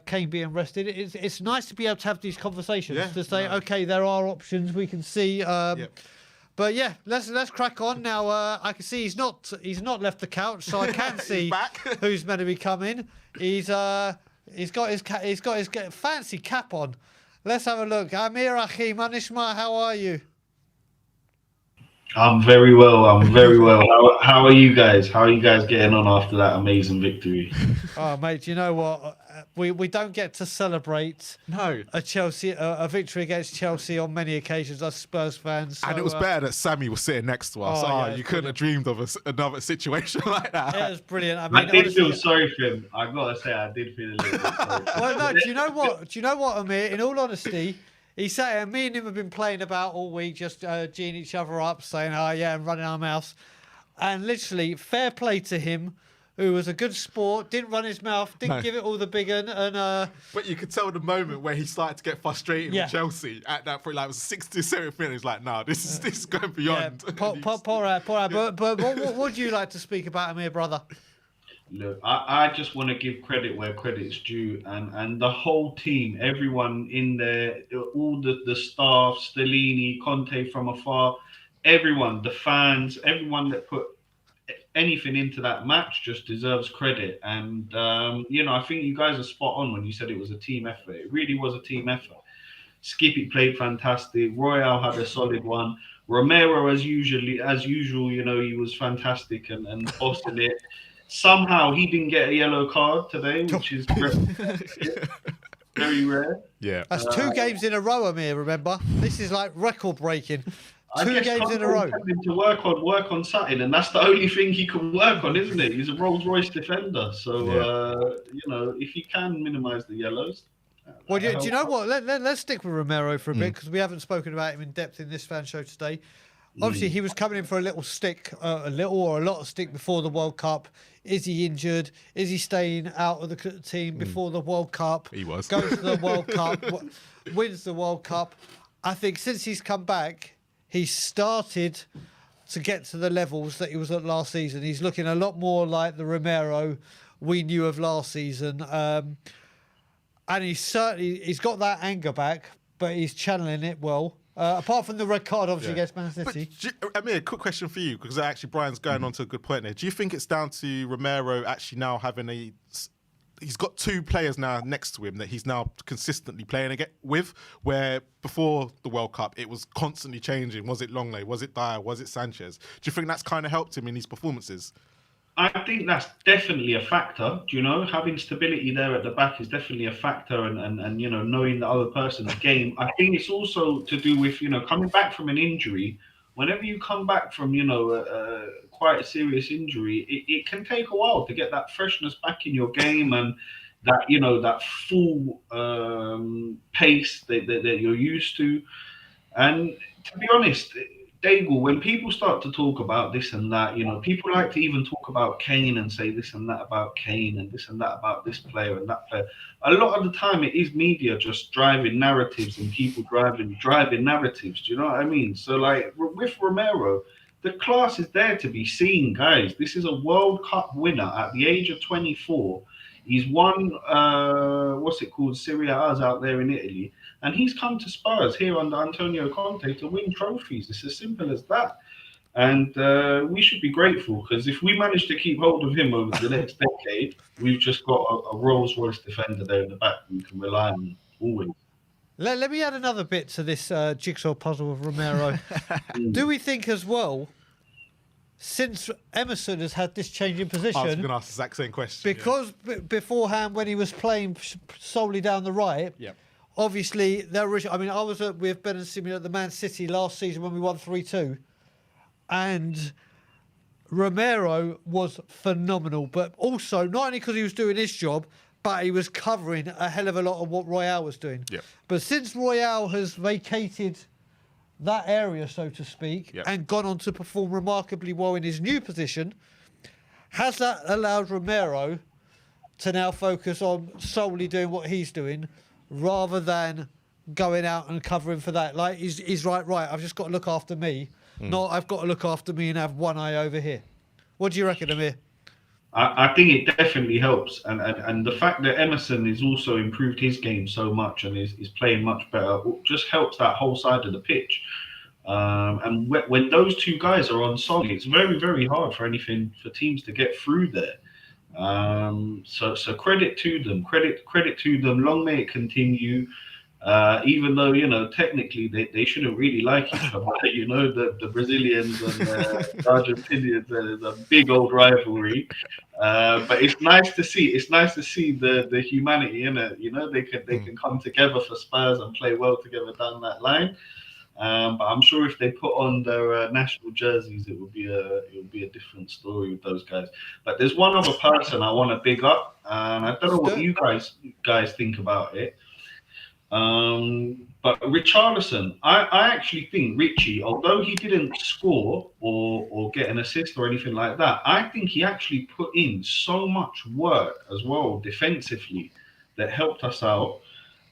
Speaker 1: Kane being rested. It's nice to be able to have these conversations
Speaker 2: Yeah,
Speaker 1: to say,
Speaker 2: no.
Speaker 1: okay, there are options we can see.
Speaker 2: Yep.
Speaker 1: But yeah, let's crack on now. I can see he's not left the couch, so I can see
Speaker 2: back.
Speaker 1: who's meant to be coming. He's got his fancy cap on. Let's have a look. Amir Achim Anishma, how are you?
Speaker 6: I'm very well. How are you guys? How are you guys getting on after that amazing victory?
Speaker 1: Oh, mate, you know what? We don't get to celebrate
Speaker 2: No.
Speaker 1: a victory against Chelsea on many occasions as Spurs fans.
Speaker 2: And
Speaker 1: so,
Speaker 2: it was better that Sammy was sitting next to us.
Speaker 1: Oh, yeah,
Speaker 2: you
Speaker 1: it's
Speaker 2: couldn't have dreamed of another situation like that.
Speaker 1: It was brilliant. I
Speaker 6: I
Speaker 1: mean,
Speaker 6: did
Speaker 1: honestly,
Speaker 6: feel sorry for him. I gotta say, I did feel a little bit sorry. For him.
Speaker 1: well, no, do you know what, Amir? In all honesty, he sat here, me and him have been playing about all week, just geeing each other up, saying, oh, yeah, and running our mouths. And literally, fair play to him, who was a good sport, didn't run his mouth, didn't
Speaker 2: No.
Speaker 1: give it all the big un, and
Speaker 2: But you could tell the moment where he started to get frustrated
Speaker 1: Yeah.
Speaker 2: with Chelsea at that point. Like, it was 67th minute. He's like, "No, this is going
Speaker 1: yeah,
Speaker 2: beyond."
Speaker 1: poor lad. But what would you like to speak about, Amir, brother?
Speaker 6: Look, I just want to give credit where credit's due, and the whole team, everyone in there, all the staff, Stellini, Conte from afar, everyone, the fans, everyone that put anything into that match just deserves credit. And I think you guys are spot on when you said it was a team effort. It really was a team effort. Skippy played fantastic. Royale had a solid one. Romero, as usual, he was fantastic and bossing it. Somehow he didn't get a yellow card today, which is very rare.
Speaker 2: Yeah.
Speaker 1: That's 2 games in a row, Amir, remember? This is like record breaking.
Speaker 6: I
Speaker 1: 2
Speaker 6: guess
Speaker 1: games in a row.
Speaker 6: Him to work on something, and that's the only thing he can work on, isn't it? He's a Rolls Royce defender, so if he can minimise the yellows.
Speaker 1: Well, do you know what? Let's stick with Romero for a bit, because we haven't spoken about him in depth in this fan show today. Obviously, he was coming in for a little stick, a little or a lot of stick before the World Cup. Is he injured? Is he staying out of the team before the World Cup?
Speaker 2: He was.
Speaker 1: Goes to the World Cup, wins the World Cup. I think since he's come back, he's started to get to the levels that he was at last season. He's looking a lot more like the Romero we knew of last season. And he's got that anger back, but he's channeling it well. Apart from the red card, obviously, against Man City.
Speaker 2: Amir, quick question for you, because actually Brian's going on to a good point there. Do you think it's down to Romero actually now having he's got 2 players now next to him that he's now consistently playing with, where before the World Cup it was constantly changing? Was it Longley? Was it Dyer? Was it Sanchez? Do you think that's kind of helped him in his performances?
Speaker 6: I think that's definitely a factor. Having stability there at the back is definitely a factor, and knowing the other person's game. I think it's also to do with coming back from an injury. Whenever you come back from quite a serious injury, it can take a while to get that freshness back in your game, and that that full pace that you're used to. And to be honest, Daigle, when people start to talk about this and that, people like to even talk about Kane and say this and that about Kane and this and that about this player and that player. A lot of the time it is media just driving narratives and people driving narratives. Do you know what I mean? So like with Romero, the class is there to be seen, guys. This is a World Cup winner at the age of 24. He's won, Serie A's out there in Italy. And he's come to Spurs here under Antonio Conte to win trophies. It's as simple as that. And we should be grateful, because if we manage to keep hold of him over the next decade, we've just got a Rolls Royce defender there in the back we can rely on always.
Speaker 1: Let me add another bit to this jigsaw puzzle of Romero. Do we think as well, since Emerson has had this change in position...
Speaker 2: I was going to ask the exact same question.
Speaker 1: Because beforehand, when he was playing solely down the right...
Speaker 2: Yeah.
Speaker 1: Obviously, I was with Ben and Simeon at the Man City last season when we won 3-2. And Romero was phenomenal. But also, not only because he was doing his job, but he was covering a hell of a lot of what Royale was doing.
Speaker 2: Yeah.
Speaker 1: But since Royale has vacated that area, so to speak, and gone on to perform remarkably well in his new position, has that allowed Romero to now focus on solely doing what he's doing, rather than going out and covering for that? Like, he's right, I've just got to look after me. Not I've got to look after me and have one eye over here. What do you reckon, Amir?
Speaker 6: I think it definitely helps. And the fact that Emerson has also improved his game so much and is playing much better just helps that whole side of the pitch. And when those 2 guys are on song, it's very, very hard for teams to get through there. So credit to them. Credit to them. Long may it continue. Even though technically they shouldn't really like each other. The Brazilians and the Argentinians, there's a big old rivalry. But it's nice to see. It's nice to see the humanity in it. They can come together for Spurs and play well together down that line. But I'm sure if they put on their national jerseys, it would be a different story with those guys. But there's one other person I want to big up, and I don't know what you guys think about it. But Richarlison, I actually think Richie, although he didn't score or get an assist or anything like that, I think he actually put in so much work as well defensively that helped us out.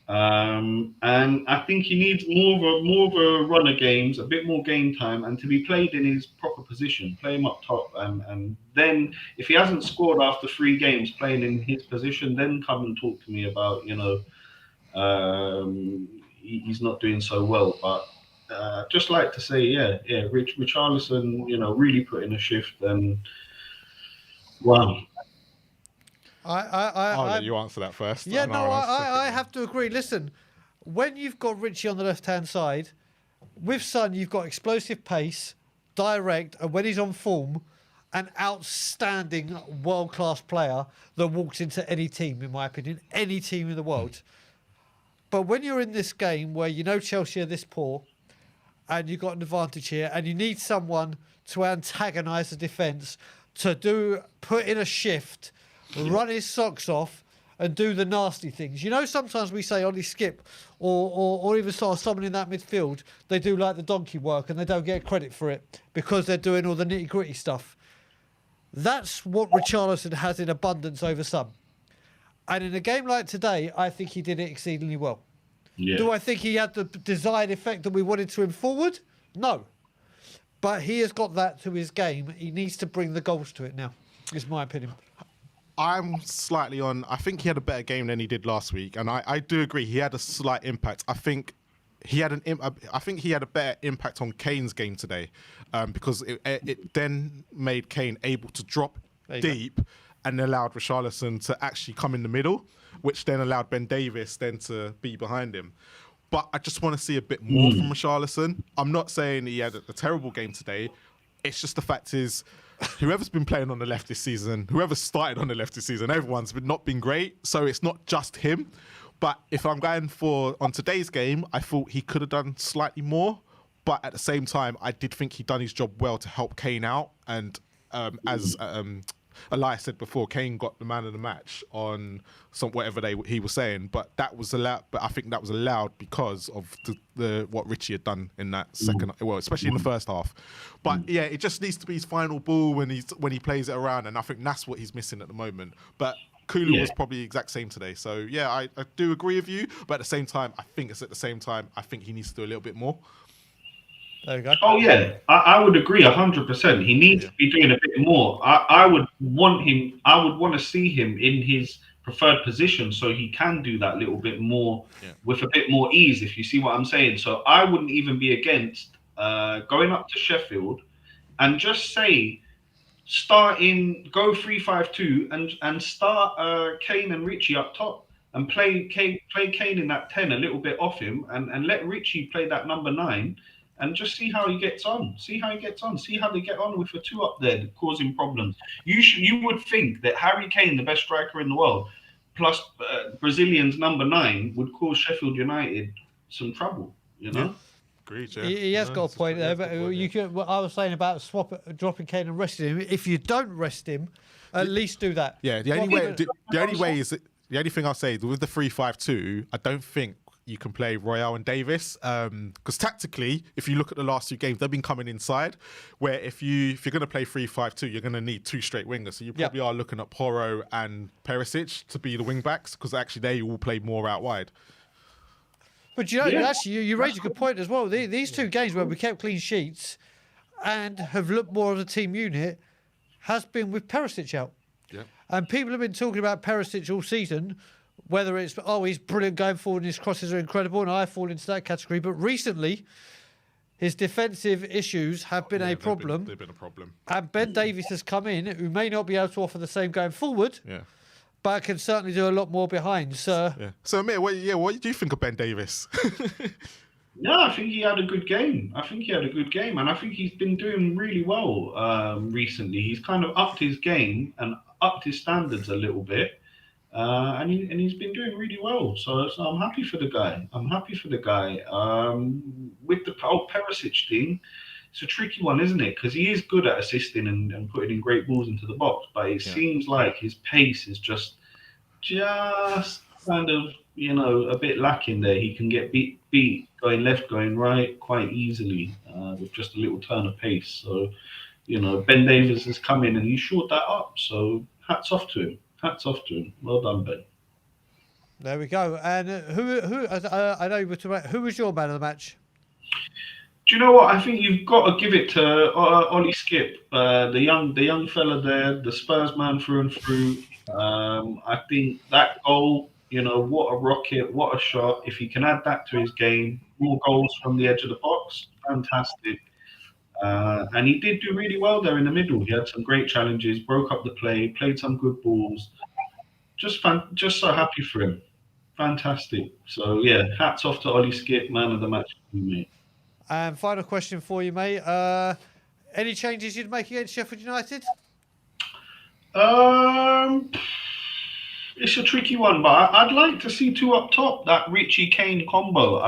Speaker 6: And I think he needs more of a run of games, a bit more game time, and to be played in his proper position. Play him up top, and then if he hasn't scored after 3 games playing in his position, then come and talk to me about he's not doing so well. But just like to say, Richarlison, really put in a shift, and Wow.
Speaker 2: I'll let
Speaker 1: I'm-
Speaker 2: you answer that first.
Speaker 1: Yeah,
Speaker 2: and
Speaker 1: no,
Speaker 2: I'll answer
Speaker 1: I
Speaker 2: second.
Speaker 1: have to agree. Listen, when you've got Richie on the left-hand side, with Son, you've got explosive pace, direct, and when he's on form, an outstanding world-class player that walks into any team, in my opinion, any team in the world. But when you're in this game where you know Chelsea are this poor, and you've got an advantage here, and you need someone to antagonise the defence, to put in a shift, run his socks off, and do the nasty things. You know, sometimes we say Ollie Skip or even sort of someone in that midfield, they do like the donkey work and they don't get credit for it because they're doing all the nitty gritty stuff. That's what Richarlison has in abundance over some. And in a game like today, I think he did it exceedingly well.
Speaker 6: Yeah.
Speaker 1: Do I think he had the desired effect that we wanted to him forward? No. But he has got that to his game. He needs to bring the goals to it now, is my opinion.
Speaker 2: I'm slightly on. I think he had a better game than he did last week, and I do agree he had a slight impact. I think he had I think he had a better impact on Kane's game today, because it then made Kane able to drop deep and allowed Richarlison to actually come in the middle, which then allowed Ben Davies then to be behind him. But I just want to see a bit more from Richarlison. I'm not saying he had a terrible game today. It's just the fact is, whoever's been playing on the left this season, whoever started on the left this season, everyone's not been great. So it's not just him. But if I'm going on today's game, I thought he could have done slightly more. But at the same time, I did think he'd done his job well to help Kane out. And as Elias said before, Kane got the man of the match on whatever he was saying, but that was allowed. But I think that was allowed because of the what Richie had done in that second, well, especially in the first half. But yeah, it just needs to be his final ball when he plays it around, and I think that's what he's missing at the moment. But Kulu was probably the exact same today. So yeah, I do agree with you, but at the same time, I think he needs to do a little bit more.
Speaker 1: There we go.
Speaker 6: Oh yeah, I would agree 100%. He needs to be doing a bit more. I would want to see him in his preferred position so he can do that little bit more with a bit more ease, if you see what I'm saying. So I wouldn't even be against going up to Sheffield and just say go 3-5-2 and start Kane and Richie up top and play Kane in that 10 a little bit off him and let Richie play that number 9. And just see how he gets on. See how they get on with the 2 up there causing problems. You would think that Harry Kane, the best striker in the world, plus Brazilian's number 9, would cause Sheffield United some trouble. You know.
Speaker 2: Yeah. Agreed, yeah.
Speaker 1: He has got a point there, but what I was saying about dropping Kane and resting him. If you don't rest him, at least do that.
Speaker 2: Yeah, the only thing I'll say is with the 3-5-2, I don't think you can play Royale and Davis, because tactically, if you look at the last 2 games, they've been coming inside. Where if you're going to play 3-5-2, you're going to need 2 straight wingers. So you probably are looking at Porro and Perisic to be the wing backs, because actually they will play more out wide.
Speaker 1: But you know, actually, you raise a good point as well. These 2 games where we kept clean sheets and have looked more of a team unit has been with Perisic out.
Speaker 2: Yeah.
Speaker 1: And people have been talking about Perisic all season, whether it's, he's brilliant going forward and his crosses are incredible, and I fall into that category. But recently, his defensive issues have been a problem.
Speaker 2: They've been a problem.
Speaker 1: And Ben Davies has come in, who may not be able to offer the same going forward, but can certainly do a lot more behind. So,
Speaker 2: So, Amir, what do you think of Ben Davies?
Speaker 6: Yeah, I think he had a good game. And I think he's been doing really well recently. He's kind of upped his game and upped his standards a little bit. And he's been doing really well. So I'm happy for the guy. With the Perisic thing, it's a tricky one, isn't it? Because he is good at assisting and putting in great balls into the box. But it seems like his pace is just kind of, a bit lacking there. He can get beat going left, going right quite easily with just a little turn of pace. So, Ben Davies has come in and he shored that up. So hats off to him. Well done, Ben.
Speaker 1: There we go. And I know you were talking about, who was your man of the match?
Speaker 6: Do you know what? I think you've got to give it to Ollie Skip, the young fella there, the Spurs man through and through. I think that goal, what a rocket, what a shot. If he can add that to his game, more goals from the edge of the box, fantastic. And he did do really well there in the middle. He had some great challenges, broke up the play, played some good balls. Just so happy for him. Fantastic. So yeah, hats off to Ollie Skip, man of the match, mate.
Speaker 1: And final question for you, mate. Any changes you'd make against Sheffield United?
Speaker 6: It's a tricky one, but I'd like to see two up top, that Richie Kane combo,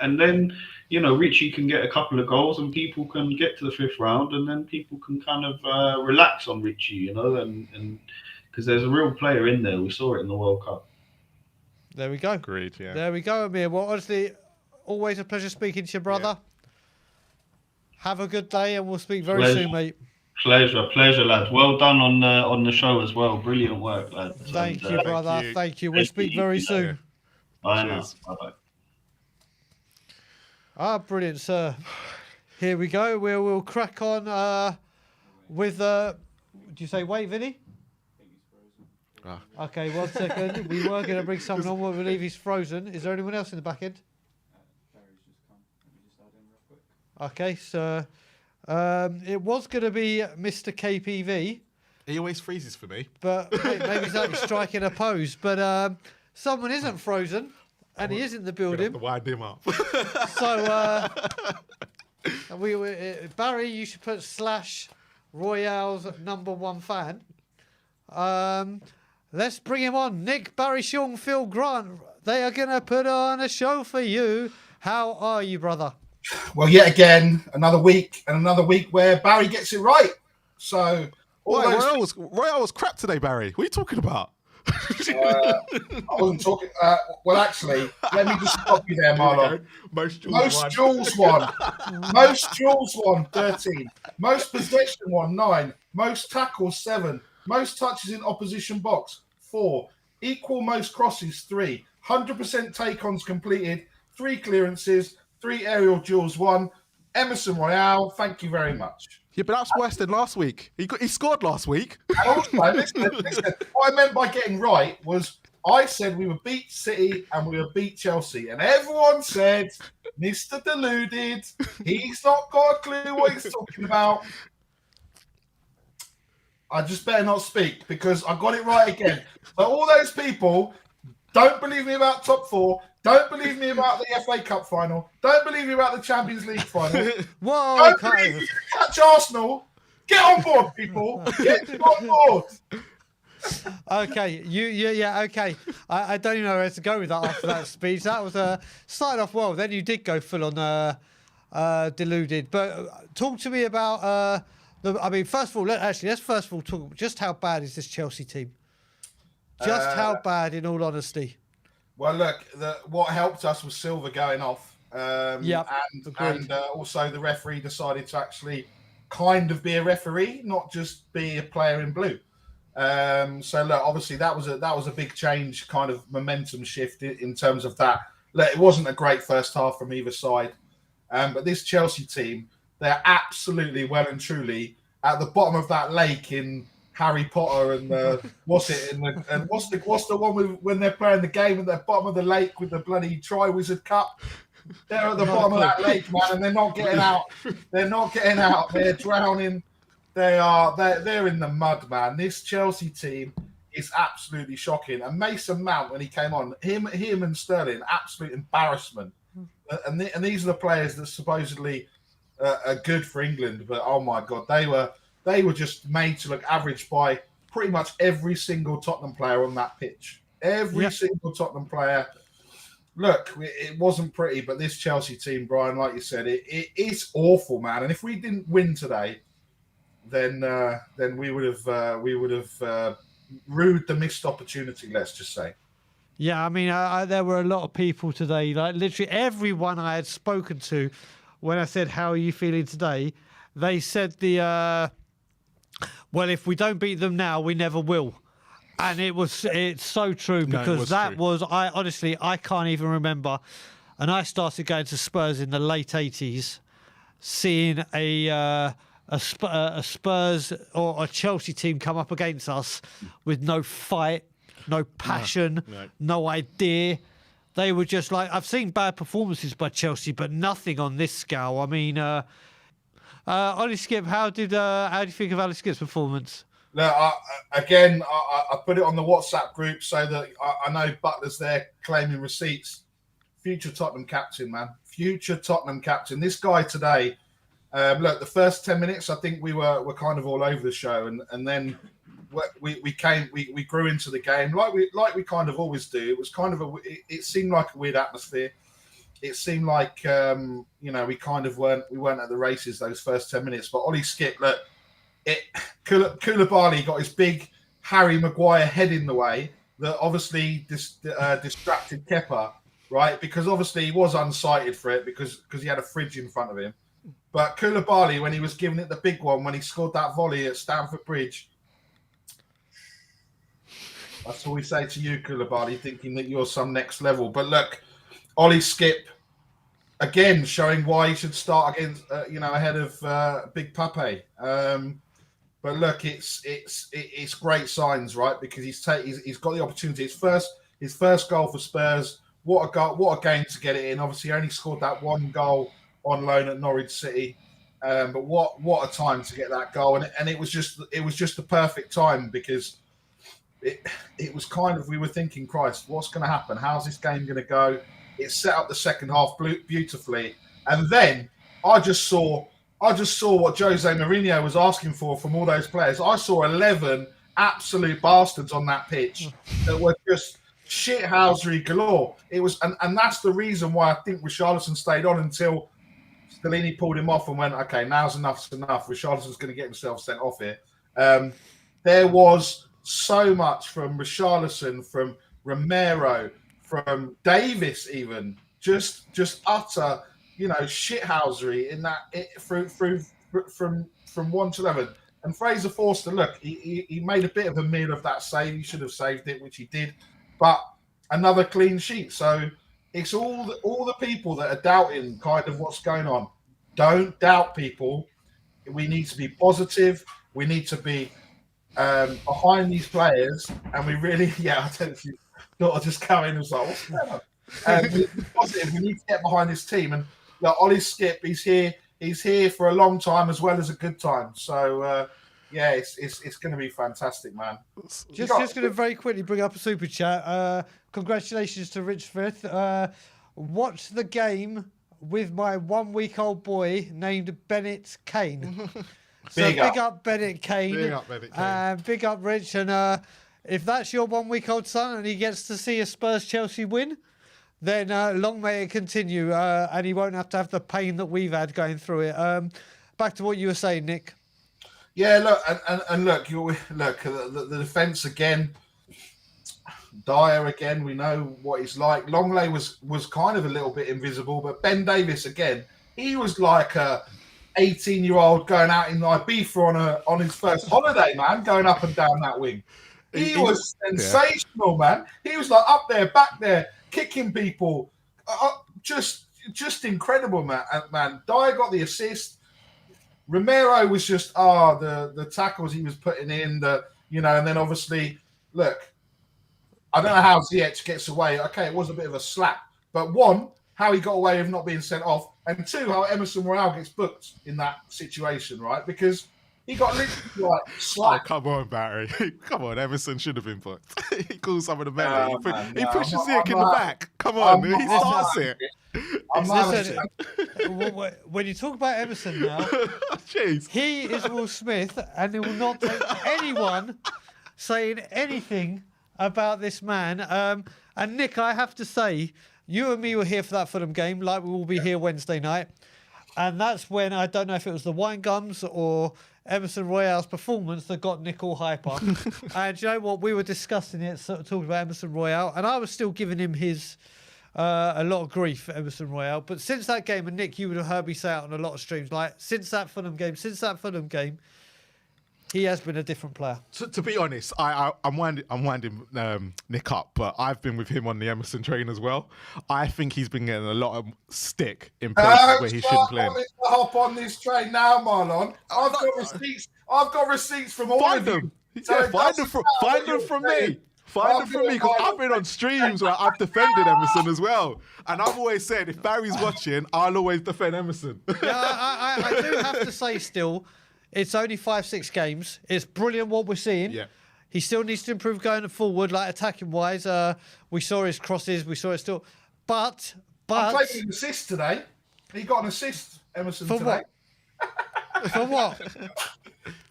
Speaker 6: and then Richie can get a couple of goals and people can get to the fifth round, and then people can kind of relax on Richie, and because there's a real player in there. We saw it in the World Cup.
Speaker 1: There we go.
Speaker 2: Agreed, yeah.
Speaker 1: There we go, Amir. Well, honestly, always a pleasure speaking to you, brother. Have a good day, and we'll speak very soon, mate.
Speaker 6: Pleasure, lad. Well done on the show as well. Brilliant work, lad.
Speaker 1: Thank you, brother. Thank you. We'll speak very soon.
Speaker 6: Bye now. Bye-bye.
Speaker 1: Ah, brilliant, sir. Here we go. We'll crack on with... do you say wait, Vinny? Okay, 1 second. We were going to bring someone on, but we believe he's frozen. Is there anyone else in the back end? Okay, so it was going to be Mr. KPV.
Speaker 2: He always freezes for me.
Speaker 1: But maybe he's actually striking a pose. But someone isn't frozen, and he is in the building.
Speaker 2: Have to wind him up.
Speaker 1: So, Barry, you should put /Royale's #1 fan. Let's bring him on. Nick, Barry, Sean, Phil, Grant. They are going to put on a show for you. How are you, brother?
Speaker 7: Well, yet again, another week where Barry gets it right. So,
Speaker 2: Royale was crap today, Barry. What are you talking about?
Speaker 7: I wasn't talking. Well, actually, let me just stop you there, Marlon. Most duels won. Most duels won 13. Most possession won 9. Most tackles 7. Most touches in opposition box 4. Equal most crosses 3. 100% take-ons completed. 3 clearances. 3 aerial duels 1. Emerson Royale, thank you very much.
Speaker 2: Yeah, but that's worse than last week. He scored last week.
Speaker 7: And also, listen, what I meant by getting right was I said we would beat City and we would beat Chelsea. And everyone said, Mr. Deluded, he's not got a clue what he's talking about. I just better not speak because I got it right again. So all those people don't believe me about top 4. Don't believe me about the FA Cup final. Don't believe me about the Champions League final.
Speaker 1: Whoa,
Speaker 7: Don't believe me to catch Arsenal. Get on board, people. Get on board.
Speaker 1: Okay, yeah, okay. I don't even know where to go with that after that speech. That was started off well. Then you did go full on deluded. But talk to me about first of all, let's first of all talk just how bad is this Chelsea team? Just how bad, in all honesty.
Speaker 7: Well, look, what helped us was Silva going off. And also the referee decided to actually kind of be a referee, not just be a player in blue. So look, obviously that was a big change, kind of momentum shift in terms of that. Look, it wasn't a great first half from either side, but this Chelsea team, they're absolutely well and truly at the bottom of that lake in Harry Potter and what's the one when they're playing the game at the bottom of the lake with the bloody Triwizard Cup. They're at the bottom of that lake, man, and they're not getting out. They're not getting out. They're drowning. They're in the mud, man. This Chelsea team is absolutely shocking. And Mason Mount, when he came on, him and Sterling, absolute embarrassment. And these are the players that supposedly are good for England, but oh my God, they were just made to look average by pretty much every single Tottenham player on that pitch. Every single Tottenham player. Look, it wasn't pretty, but this Chelsea team, Brian, like you said, it is awful, man. And if we didn't win today, then we would have rued the missed opportunity. Let's just say.
Speaker 1: Yeah, I mean, there were a lot of people today, like literally everyone I had spoken to, when I said, "How are you feeling today?" They said well, if we don't beat them now, we never will. And it's so true because I honestly can't even remember. And I started going to Spurs in the late 80s, seeing a Spurs or a Chelsea team come up against us with no fight, no passion, no idea. They were just like, I've seen bad performances by Chelsea, but nothing on this scale. I mean, Ollie Skip, how do you think of Ollie Skip's performance?
Speaker 7: Look, I put it on the WhatsApp group so that I know Butler's there claiming receipts. Future Tottenham captain, man. Future Tottenham captain. This guy today. Look, the first 10 minutes, I think we were kind of all over the show, and then we grew into the game like we kind of always do. It was kind of it seemed like a weird atmosphere. It seemed like we kind of weren't at the races those first 10 minutes. But Ollie Skip, look, Koulibaly got his big Harry Maguire head in the way that obviously distracted Kepa, right? Because obviously he was unsighted for it because he had a fridge in front of him. But Koulibaly, when he was giving it the big one, when he scored that volley at Stamford Bridge, that's all we say to you, Koulibaly, thinking that you're some next level. But look, Ollie Skip, again, showing why he should start against, ahead of Big Pape. But look, it's great signs, right? Because he's got the opportunity. His first goal for Spurs. What a goal! What a game to get it in. Obviously, he only scored that one goal on loan at Norwich City, but what a time to get that goal! And it was just the perfect time because it was kind of, we were thinking, Christ, what's going to happen? How's this game going to go? It set up the second half beautifully, and then I just saw what Jose Mourinho was asking for from all those players. I saw 11 absolute bastards on that pitch that were just shithousery galore. It was, and that's the reason why I think Richarlison stayed on until Stellini pulled him off and went, okay, now's enough. Richarlison's going to get himself sent off here. There was so much from Richarlison, from Romero, from Davis, even just utter, shithousery in that from 1 to 11. And Fraser Forster, look, he made a bit of a meal of that save. He should have saved it, which he did. But another clean sheet. So it's all the people that are doubting kind of what's going on. Don't doubt, people. We need to be positive. We need to be behind these players. And we really, I don't know if you thought I'd just come in and was like, what's going on? We need to be positive. We need to get behind this team. And Ollie Skip, he's here for a long time as well as a good time. So, it's going to be fantastic, man.
Speaker 1: Just going to very quickly bring up a super chat. Congratulations to Rich Frith. Watched the game with my 1-week-old boy named Bennett Kane. So big up Bennett Kane.
Speaker 2: Big up Bennett Kane.
Speaker 1: Big up Rich. And if that's your 1-week-old son and he gets to see a Spurs-Chelsea win, then long may it continue. And he won't have to have the pain that we've had going through it. Back to what you were saying, Nick.
Speaker 7: Yeah, look, and look, the defence again, Dyer again, we know what he's like. Longley was kind of a little bit invisible, but Ben Davis again, he was like a 18-year-old going out in Ibiza on his first holiday, man, going up and down that wing. He was sensational, man. He was like up there, back there, kicking people, just incredible, man. Dyer got the assist. Romero was just the tackles he was putting in, and then obviously, look, I don't know how Ziyech gets away. Okay, it was a bit of a slap, but one, how he got away with not being sent off, and two, how Emerson Royale gets booked in that situation, right? Because he got literally like slapped.
Speaker 2: Oh, come on, Barry. Come on, Emerson should have been booked. He calls some of the men. He pushes Ziyech in the back. Come on, he starts it.
Speaker 1: When you talk about Emerson now,
Speaker 2: jeez.
Speaker 1: He is Will Smith, and he will not take anyone saying anything about this man. And Nick, I have to say, you and me were here for that Fulham game, like we will be here Wednesday night. And that's when, I don't know if it was the wine gums or Emerson Royale's performance that got Nick all hyper. And you know what? We were discussing it, talking about Emerson Royale, and I was still giving him his a lot of grief, Emerson Royale. But since that game, and Nick, you would have heard me say it on a lot of streams, like since that Fulham game, he has been a different player.
Speaker 2: To be honest, I'm winding Nick up, but I've been with him on the Emerson train as well. I think he's been getting a lot of stick in places where he shouldn't play.
Speaker 7: Hop on this train now, Marlon. I've got receipts. I've got receipts from all of them.
Speaker 2: Yeah, find them from me. Find them for me, because I've been on streams where I've defended Emerson as well. And I've always said, if Barry's watching, I'll always defend Emerson.
Speaker 1: Yeah, I do have to say still, it's only 5-6 games. It's brilliant what we're seeing.
Speaker 2: Yeah.
Speaker 1: He still needs to improve going forward, like attacking wise. We saw his crosses, we saw it still. But
Speaker 7: I'm taking an assist today. He got an assist, Emerson,
Speaker 1: for
Speaker 7: today.
Speaker 1: What? For what?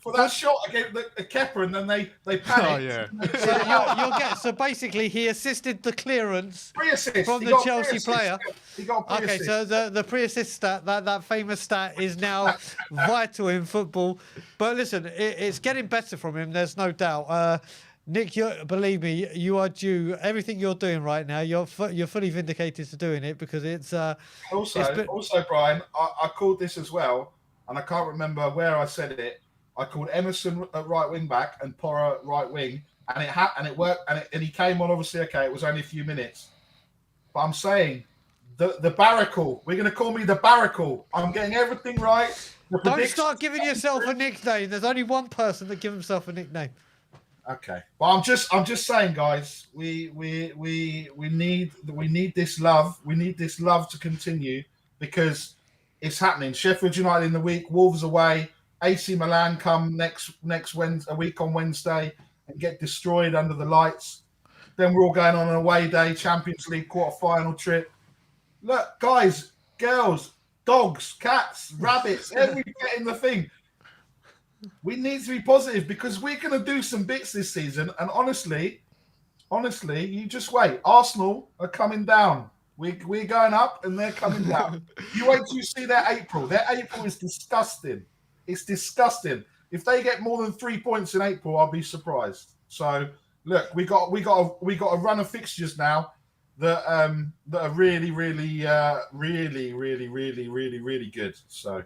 Speaker 7: For that shot against the Kepa, and then they panicked.
Speaker 2: Oh, yeah.
Speaker 1: So you'll get. So basically, he assisted the clearance from the Chelsea player.
Speaker 7: He got
Speaker 1: Okay, so the pre-assist stat, that famous stat, is now vital in football. But listen, it's getting better from him. There's no doubt. Nick, believe me, you are due. Everything you're doing right now, you're fully vindicated to doing it, because it's.
Speaker 7: Also, Brian, I called this as well, and I can't remember where I said it. I called Emerson at right wing back and Porra right wing, and it worked, and he came on. Obviously, okay, it was only a few minutes, but I'm saying the Barracle. We're going to call me the Barracle. I'm getting everything right.
Speaker 1: Don't start giving yourself a nickname. There's only one person that gives himself a nickname.
Speaker 7: Okay, but I'm just saying, guys, we need this love. We need this love to continue, because it's happening. Sheffield United in the week, Wolves away. AC Milan come next Wednesday, a week on Wednesday, and get destroyed under the lights. Then we're all going on an away day, Champions League quarter-final trip. Look, guys, girls, dogs, cats, rabbits, every pet in the thing. We need to be positive, because we're going to do some bits this season. And honestly, you just wait. Arsenal are coming down. We're going up, and they're coming down. You wait till you see their April. Their April is disgusting. It's disgusting. If they get more than 3 points in April, I'll be surprised. So look, we got a run of fixtures now that are really good. So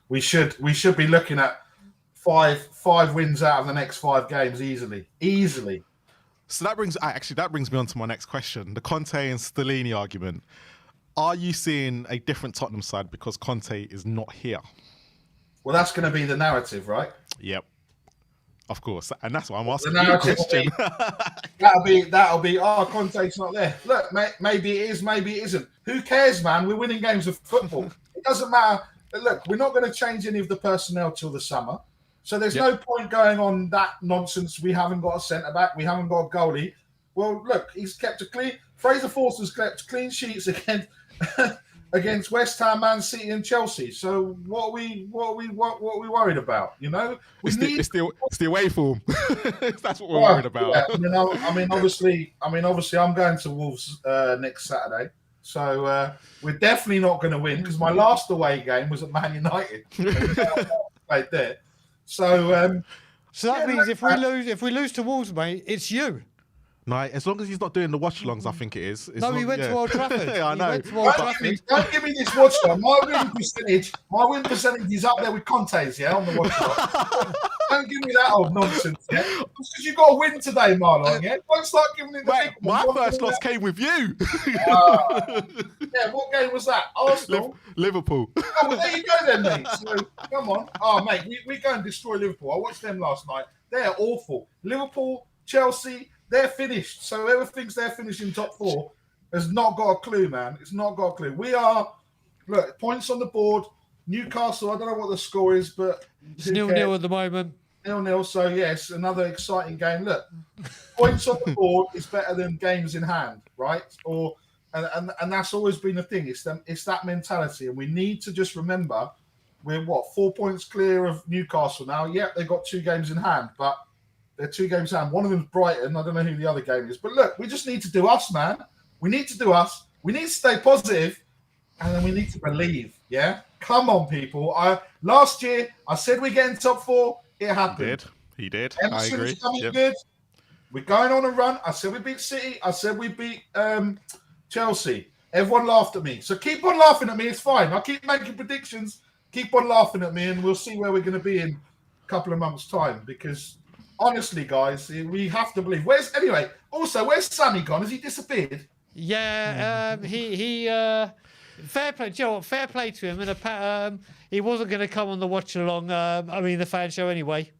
Speaker 7: we should be looking at five wins out of the next 5 games easily.
Speaker 2: So that brings me on to my next question: the Conte and Stellini argument. Are you seeing a different Tottenham side because Conte is not here?
Speaker 7: Well, that's going to be the narrative, right?
Speaker 2: Yep, of course, and that's why I'm asking
Speaker 7: the
Speaker 2: you a
Speaker 7: narrative
Speaker 2: question.
Speaker 7: That'll be. Oh, Conte's not there. Look, maybe it is, maybe it isn't. Who cares, man? We're winning games of football. It doesn't matter. Look, we're not going to change any of the personnel till the summer, so there's no point going on that nonsense. We haven't got a centre back. We haven't got a goalie. Well, look, he's kept a clean. Fraser Forster's kept clean sheets against West Ham, Man City, and Chelsea. So what are we worried about? You know,
Speaker 2: it's the away form. That's what we're worried about.
Speaker 7: Yeah. I mean, obviously, I'm going to Wolves next Saturday, so we're definitely not going to win, because my last away game was at Man United. Right there. So
Speaker 1: that means if we lose to Wolves, mate, it's you.
Speaker 2: No, as long as he's not doing the watch-alongs, I think it is.
Speaker 1: He went to Old Trafford.
Speaker 2: Yeah, I know.
Speaker 7: Don't give me this watch-along. My win percentage is up there with Conte's, on the watch-along. Don't give me that old nonsense, because you got to win today, Marlon, Don't start giving me the big one.
Speaker 2: My first loss came with you.
Speaker 7: What game was that? Arsenal?
Speaker 2: Liverpool.
Speaker 7: Oh, well, there you go then, mate. So, come on. Oh, mate, we go and destroy Liverpool. I watched them last night. They're awful. Liverpool, Chelsea, they're finished. So whoever thinks they're finishing top 4 has not got a clue, man. It's not got a clue. We are, look, points on the board. Newcastle, I don't know what the score is, but
Speaker 1: it's 0-0 at the moment.
Speaker 7: 0-0. So yes, another exciting game. Look, points on the board is better than games in hand, right? And that's always been the thing. It's that mentality, and we need to just remember we're 4 points clear of Newcastle now. Yeah, they've got 2 games in hand, but they're 2 games in hand. One of them's Brighton. I don't know who the other game is, but look, we just need to do us, man. We need to do us. We need to stay positive, and then we need to believe. Yeah, come on, people. Last year I said we're getting top 4. It happened.
Speaker 2: He did.
Speaker 7: Emerson's
Speaker 2: I agree.
Speaker 7: coming good. We're going on a run. I said we beat City. I said we beat Chelsea. Everyone laughed at me. So keep on laughing at me. It's fine. I'll keep making predictions. Keep on laughing at me, and we'll see where we're going to be in a couple of months' time. Because honestly, guys, we have to believe. Where's Sammy gone? Has he disappeared?
Speaker 1: Yeah, he fair play. Do you know what? Fair play to him. And he wasn't going to come on the watch along. The fan show anyway.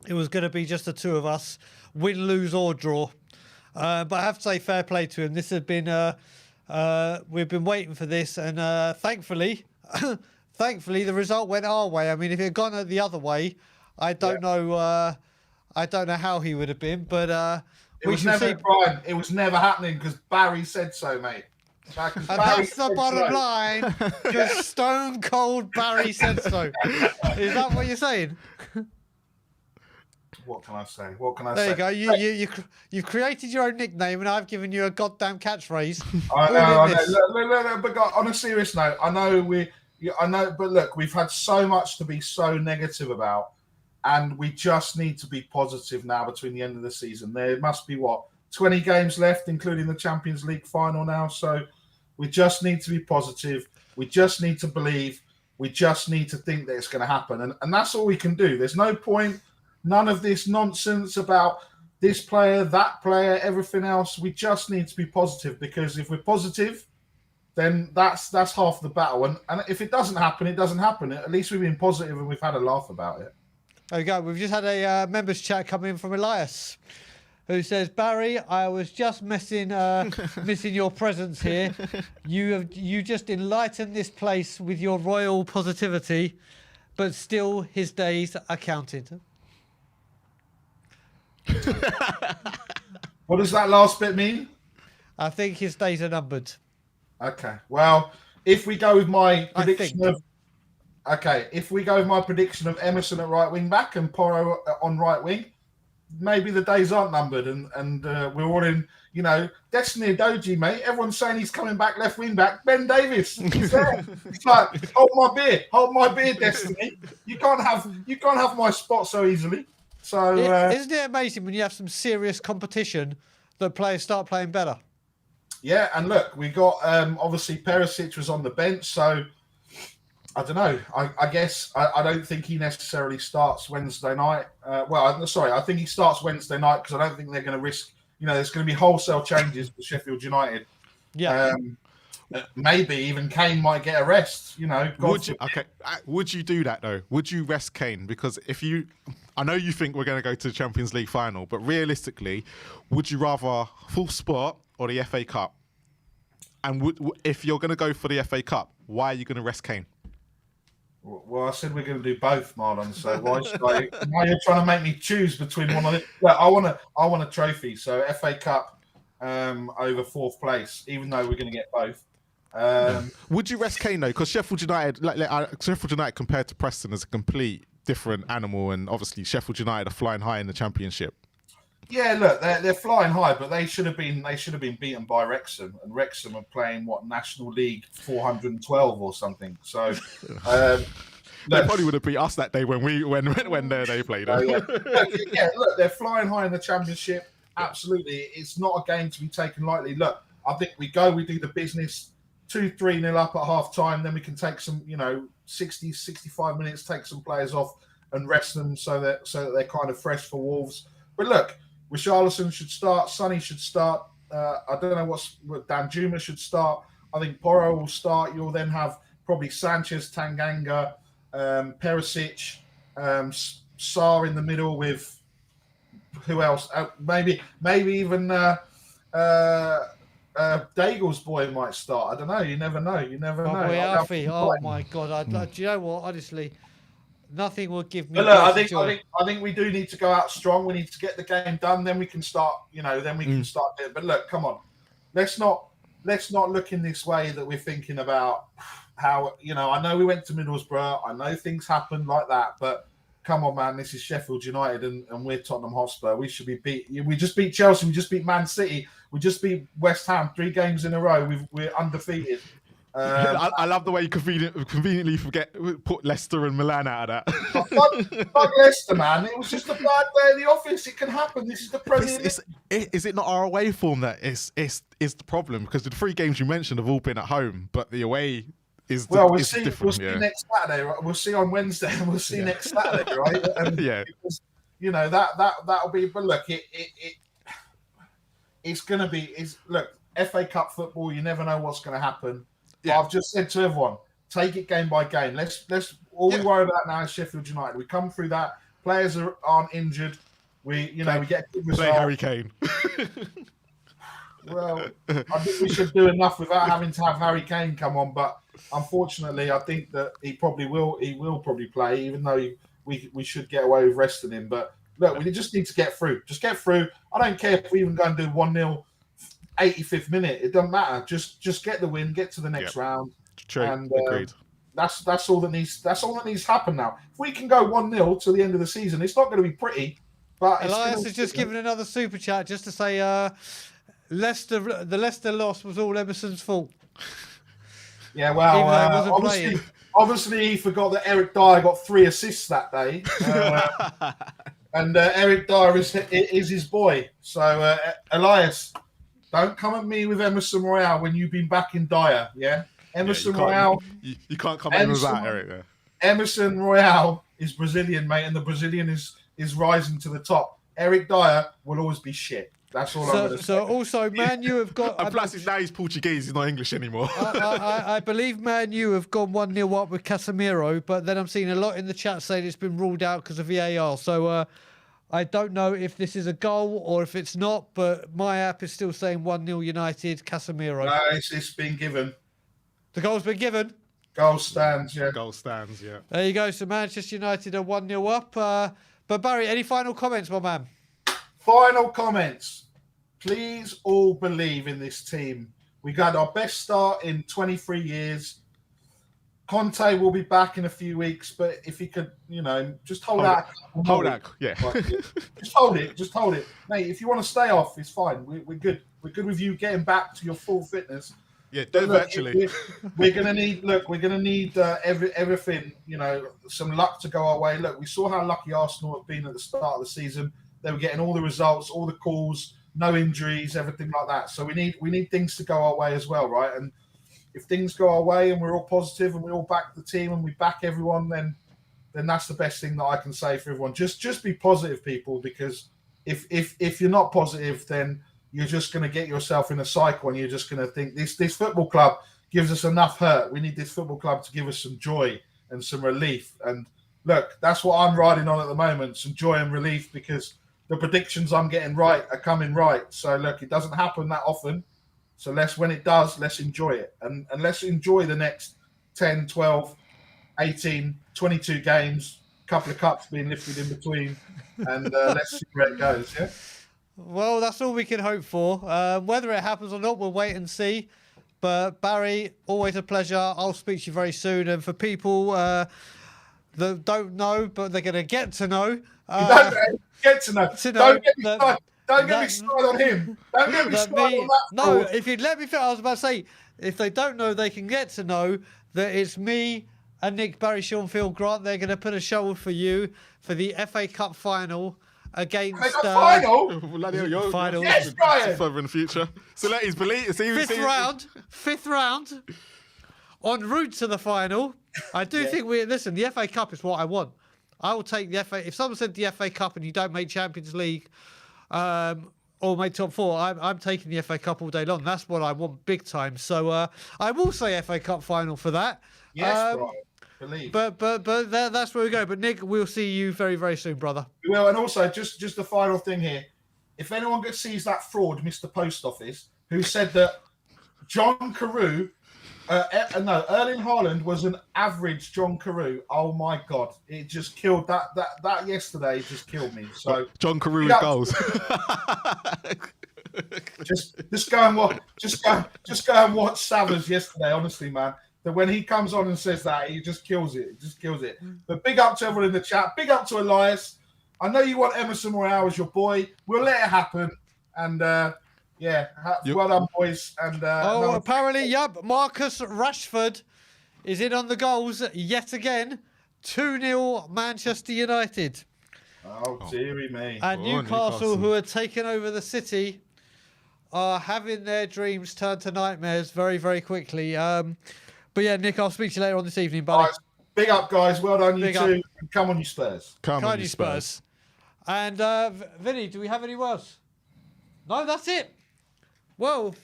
Speaker 1: It was going to be just the 2 of us, win, lose or draw. But I have to say, fair play to him. This has been we've been waiting for this, and thankfully, thankfully, the result went our way. I mean, if it had gone the other way, I don't know. I don't know how he would have been, but we shall see.
Speaker 7: Brian, it was never happening because Barry said so, mate.
Speaker 1: And that's the bottom line, because Stone Cold Barry said so. Is that what you're saying?
Speaker 7: What can I say? What can I
Speaker 1: say?
Speaker 7: There
Speaker 1: you go. You've created your own nickname, and I've given you a goddamn catchphrase.
Speaker 7: I know. But on a serious note, I know. But look, we've had so much to be so negative about, and we just need to be positive now. Between the end of the season, there must be 20 games left, including the Champions League final now. So we just need to be positive. We just need to believe. We just need to think that it's going to happen, and that's all we can do. There's no point. None of this nonsense about this player, that player, everything else. We just need to be positive, because if we're positive, then that's half the battle. And if it doesn't happen, it doesn't happen. At least we've been positive and we've had a laugh about it.
Speaker 1: There we go. We've just had a members chat come in from Elias, who says, Barry, I was just missing your presence here. You just enlightened this place with your royal positivity, but still his days are counted.
Speaker 7: What does that last bit mean?
Speaker 1: I think his days are numbered.
Speaker 7: Okay. Well, if we go with my prediction of Emerson at right wing back and Porro on right wing, maybe the days aren't numbered, and we're all in, Destiny Doji, mate. Everyone's saying he's coming back left wing back. Ben Davis, he's there. It's like, hold my beer, Destiny. You can't have my spot so easily. So
Speaker 1: isn't it amazing when you have some serious competition that players start playing better?
Speaker 7: Yeah, and look, we got obviously Perisic was on the bench, so I don't know. I guess I don't think he necessarily starts Wednesday night. I think he starts Wednesday night because I don't think they're going to risk. There's going to be wholesale changes for Sheffield United.
Speaker 1: Yeah.
Speaker 7: Maybe even Kane might get a rest.
Speaker 2: Would you do that though? Would you rest Kane? Because I know you think we're going to go to the Champions League final, but realistically, would you rather full spot or the FA Cup? And if you're going to go for the FA Cup, why are you going to rest Kane?
Speaker 7: Well, I said we're going to do both, Marlon. So why are you trying to make me choose between one of them? Look, I want a trophy. So FA Cup over fourth place, even though we're going to get both.
Speaker 2: Would you rest Kane though? Because Sheffield United, Sheffield United compared to Preston is a complete different animal, and obviously Sheffield United are flying high in the Championship.
Speaker 7: Yeah, look, they're flying high, but they should have been beaten by Wrexham, and Wrexham are playing National League 412 or something. So
Speaker 2: they probably would have beat us that day when they played.
Speaker 7: Look, they're flying high in the Championship. Absolutely, it's not a game to be taken lightly. Look, I think we do the business, 2-3-0 up at half time, then we can take some, 60, 65 minutes, take some players off and rest them so that they're kind of fresh for Wolves. But look, Richarlison should start, Sonny should start. I don't know what Dan Juma should start. I think Porro will start. You'll then have probably Sanchez, Tanganga, Perisic, Sarr in the middle with who else? Maybe even Daigle's boy might start. I don't know. You never know.
Speaker 1: Alfie. Oh my God! Do you know what? Honestly, nothing will give me.
Speaker 7: But look, I think we do need to go out strong. We need to get the game done. Then we can start. Can start it. But look, come on. Let's not look in this way that we're thinking about how. I know we went to Middlesbrough. I know things happen like that. But come on, man. This is Sheffield United, and we're Tottenham Hotspur. We should be beat. We just beat Chelsea. We just beat Man City. We just beat West Ham 3 games in a row. We're undefeated.
Speaker 2: I love the way you conveniently put Leicester and Milan out of
Speaker 7: that. Fuck Leicester, man. It was just a bad day in the office. It can happen. This is the Premier League.
Speaker 2: Is it not our away form that is the problem? Because the 3 games you mentioned have all been at home, but the away is
Speaker 7: we'll see next Saturday. Right? We'll see on Wednesday, and we'll see next Saturday, right?
Speaker 2: Yeah.
Speaker 7: Because, that'll be. But look, it's going to be. Look, FA Cup football. You never know what's going to happen. Yeah. I've just said to everyone, take it game by game. Let's all we worry about now is Sheffield United. We come through that. Players aren't injured. We get a good result.
Speaker 2: Play Harry Kane.
Speaker 7: Well, I think we should do enough without having to have Harry Kane come on. But unfortunately, I think that he probably will. He will probably play, even though we should get away with resting him. But look, we just need to get through. Just get through. I don't care if we even go and do 1-0, 85th minute. It doesn't matter. Just get the win. Get to the next round.
Speaker 2: True.
Speaker 7: And
Speaker 2: Agreed.
Speaker 7: that's all that needs. That's all that needs to happen now. If we can go 1-0 to the end of the season, it's not going to be pretty. But
Speaker 1: Elias has just given another super chat just to say the Leicester loss was all Emerson's fault.
Speaker 7: Yeah, well, obviously he forgot that Eric Dyer got 3 assists that day, and Eric Dyer is his boy. So Elias, don't come at me with Emerson Royale when you've been back in Dyer. Yeah, Emerson Royale.
Speaker 2: You can't come in with that, Eric.
Speaker 7: Emerson Royale is Brazilian, mate, and the Brazilian is rising to the top. Eric Dyer will always be shit. That's all I'm going to say.
Speaker 1: So also, Man U have got...
Speaker 2: And plus, now he's Portuguese, he's not English anymore.
Speaker 1: I believe Man U have gone 1-0 up with Casemiro, but then I'm seeing a lot in the chat saying it's been ruled out because of VAR. So I don't know if this is a goal or if it's not, but my app is still saying 1-0 United, Casemiro.
Speaker 7: No, it's been given.
Speaker 1: The goal's been given?
Speaker 7: Goal stands, yeah.
Speaker 2: Goal stands, yeah.
Speaker 1: There you go. So Manchester United are 1-0 up. But Barry, any final comments, my man?
Speaker 7: Final comments. Please all believe in this team. We got our best start in 23 years. Conte will be back in a few weeks, but if he could, just hold out.
Speaker 2: Hold out, yeah.
Speaker 7: Just hold it. Mate, if you want to stay off, it's fine. We're good. We're good with you getting back to your full fitness.
Speaker 2: Yeah, eventually.
Speaker 7: We're gonna need everything. Some luck to go our way. Look, we saw how lucky Arsenal have been at the start of the season. They were getting all the results, all the calls, no injuries, everything like that. So we need things to go our way as well, right? And if things go our way and we're all positive and we all back the team and we back everyone, then that's the best thing that I can say for everyone. Just be positive, people, because if you're not positive, then you're just going to get yourself in a cycle and you're just going to think this football club gives us enough hurt. We need this football club to give us some joy and some relief. And look, that's what I'm riding on at the moment, some joy and relief, because the predictions I'm getting right are coming right. So look, it doesn't happen that often. So when it does, let's enjoy it. And let's enjoy the next 10, 12, 18, 22 games, a couple of cups being lifted in between. And let's see where it goes, yeah?
Speaker 1: Well, that's all we can hope for. Whether it happens or not, we'll wait and see. But Barry, always a pleasure. I'll speak to you very soon. And for people that don't know, but they're going to get to know.
Speaker 7: Get to know. Don't get me started on him. Don't get me started on that.
Speaker 1: No, if you'd let me finish, I was about to say, if they don't know, they can get to know that it's me and Nick, Barry, Sean, Phil, Grant. They're going to put a show for you for the FA Cup final. Against
Speaker 7: final?
Speaker 2: Yes, Brian. Further in the future. So let his believe.
Speaker 1: Fifth round. En route to the final. I do think the FA Cup is what I want. I will take the FA. If someone said the FA Cup and you don't make Champions League or make top 4, I'm taking the FA Cup all day long. That's what I want big time. So I will say FA Cup final for that.
Speaker 7: Yes, Brian. Believe.
Speaker 1: But that's where we go. But Nick, we'll see you very, very soon, brother.
Speaker 7: We will. And also, just the final thing here. If anyone sees that fraud, Mr. Post Office, who said that John Carew, Erling Haaland was an average John Carew. Oh my God! It just killed that yesterday. It just killed me. So
Speaker 2: John Carew with goals.
Speaker 7: just go and watch. Just go and watch Savage yesterday. Honestly, man. That when he comes on and says that, he just kills it. But big up to everyone in the chat. Big up to Elias. I know you want Emerson Royale as your boy. We'll let it happen. And well done, boys. And
Speaker 1: apparently, Marcus Rashford is in on the goals yet again. 2-0 Manchester United.
Speaker 7: Oh, dearie me.
Speaker 1: And Newcastle, who are taking over the city, are having their dreams turn to nightmares very, very quickly. But yeah, Nick, I'll speak to you later on this evening, buddy.
Speaker 7: Right, big up, guys. Well done, you two. Come on, you Spurs.
Speaker 2: Come on, you Spurs.
Speaker 1: And Vinny, do we have any words? No, that's it. Well,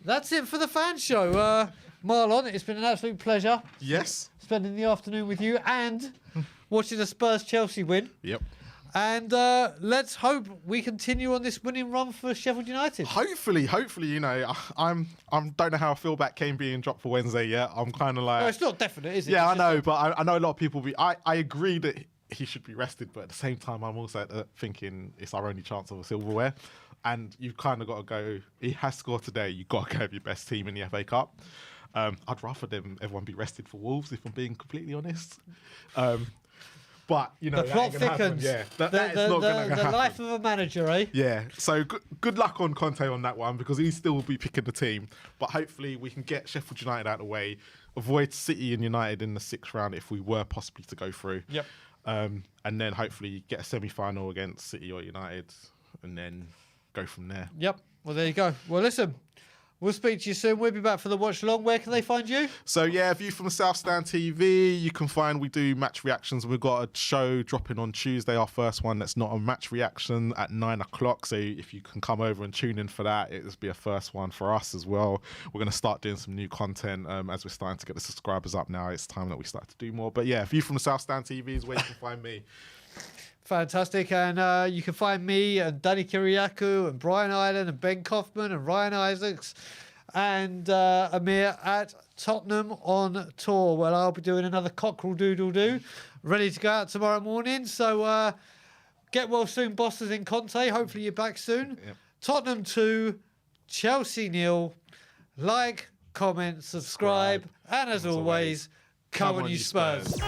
Speaker 1: that's it for the fan show. Marlon, it's been an absolute pleasure.
Speaker 2: Yes.
Speaker 1: Spending the afternoon with you and watching the Spurs-Chelsea win.
Speaker 2: Yep.
Speaker 1: And let's hope we continue on this winning run for Sheffield United.
Speaker 2: Hopefully, you know, I don't know how I feel about Kane being dropped for Wednesday yet. I'm kind of like,
Speaker 1: No, it's not definite, is it?
Speaker 2: yeah,
Speaker 1: It's
Speaker 2: I know,
Speaker 1: just
Speaker 2: but I know a lot of people I agree that he should be rested, but at the same time, I'm also thinking it's our only chance of a silverware, and you've kind of got to go. He has scored today. You've got to go with your best team in the FA Cup. I'd rather everyone be rested for Wolves, if I'm being completely honest. But you know,
Speaker 1: the plot thickens.
Speaker 2: Yeah, that is not going to happen.
Speaker 1: The life of a manager, eh?
Speaker 2: Yeah. So good luck on Conte on that one, because he still will be picking the team. But hopefully we can get Sheffield United out of the way, avoid City and United in the 6th round if we were possibly to go through.
Speaker 1: Yep.
Speaker 2: And then hopefully get a semi-final against City or United, and then go from there.
Speaker 1: Yep. Well, there you go. Well, listen. We'll speak to you soon. We'll be back for the watch along. Where can they find you?
Speaker 2: So yeah, View from the South Stand TV. You can find we do match reactions. We've got a show dropping on Tuesday, our first one that's not a match reaction at 9 o'clock. So if you can come over and tune in for that, it'll be a first one for us as well. We're going to start doing some new content as we're starting to get the subscribers up now. It's time that we start to do more. But yeah, View from the South Stand TV is where you can find me.
Speaker 1: Fantastic. And you can find me and Danny Kiriakou and Brian Island and Ben Kaufman and Ryan Isaacs and Amir at Tottenham on tour. Well, I'll be doing another cockerel doodle-doo, ready to go out tomorrow morning. So get well soon, bosses in Conte. Hopefully you're back soon.
Speaker 2: Yep.
Speaker 1: Tottenham 2, Chelsea 0. Like, comment, subscribe. And as always, come on you Spurs.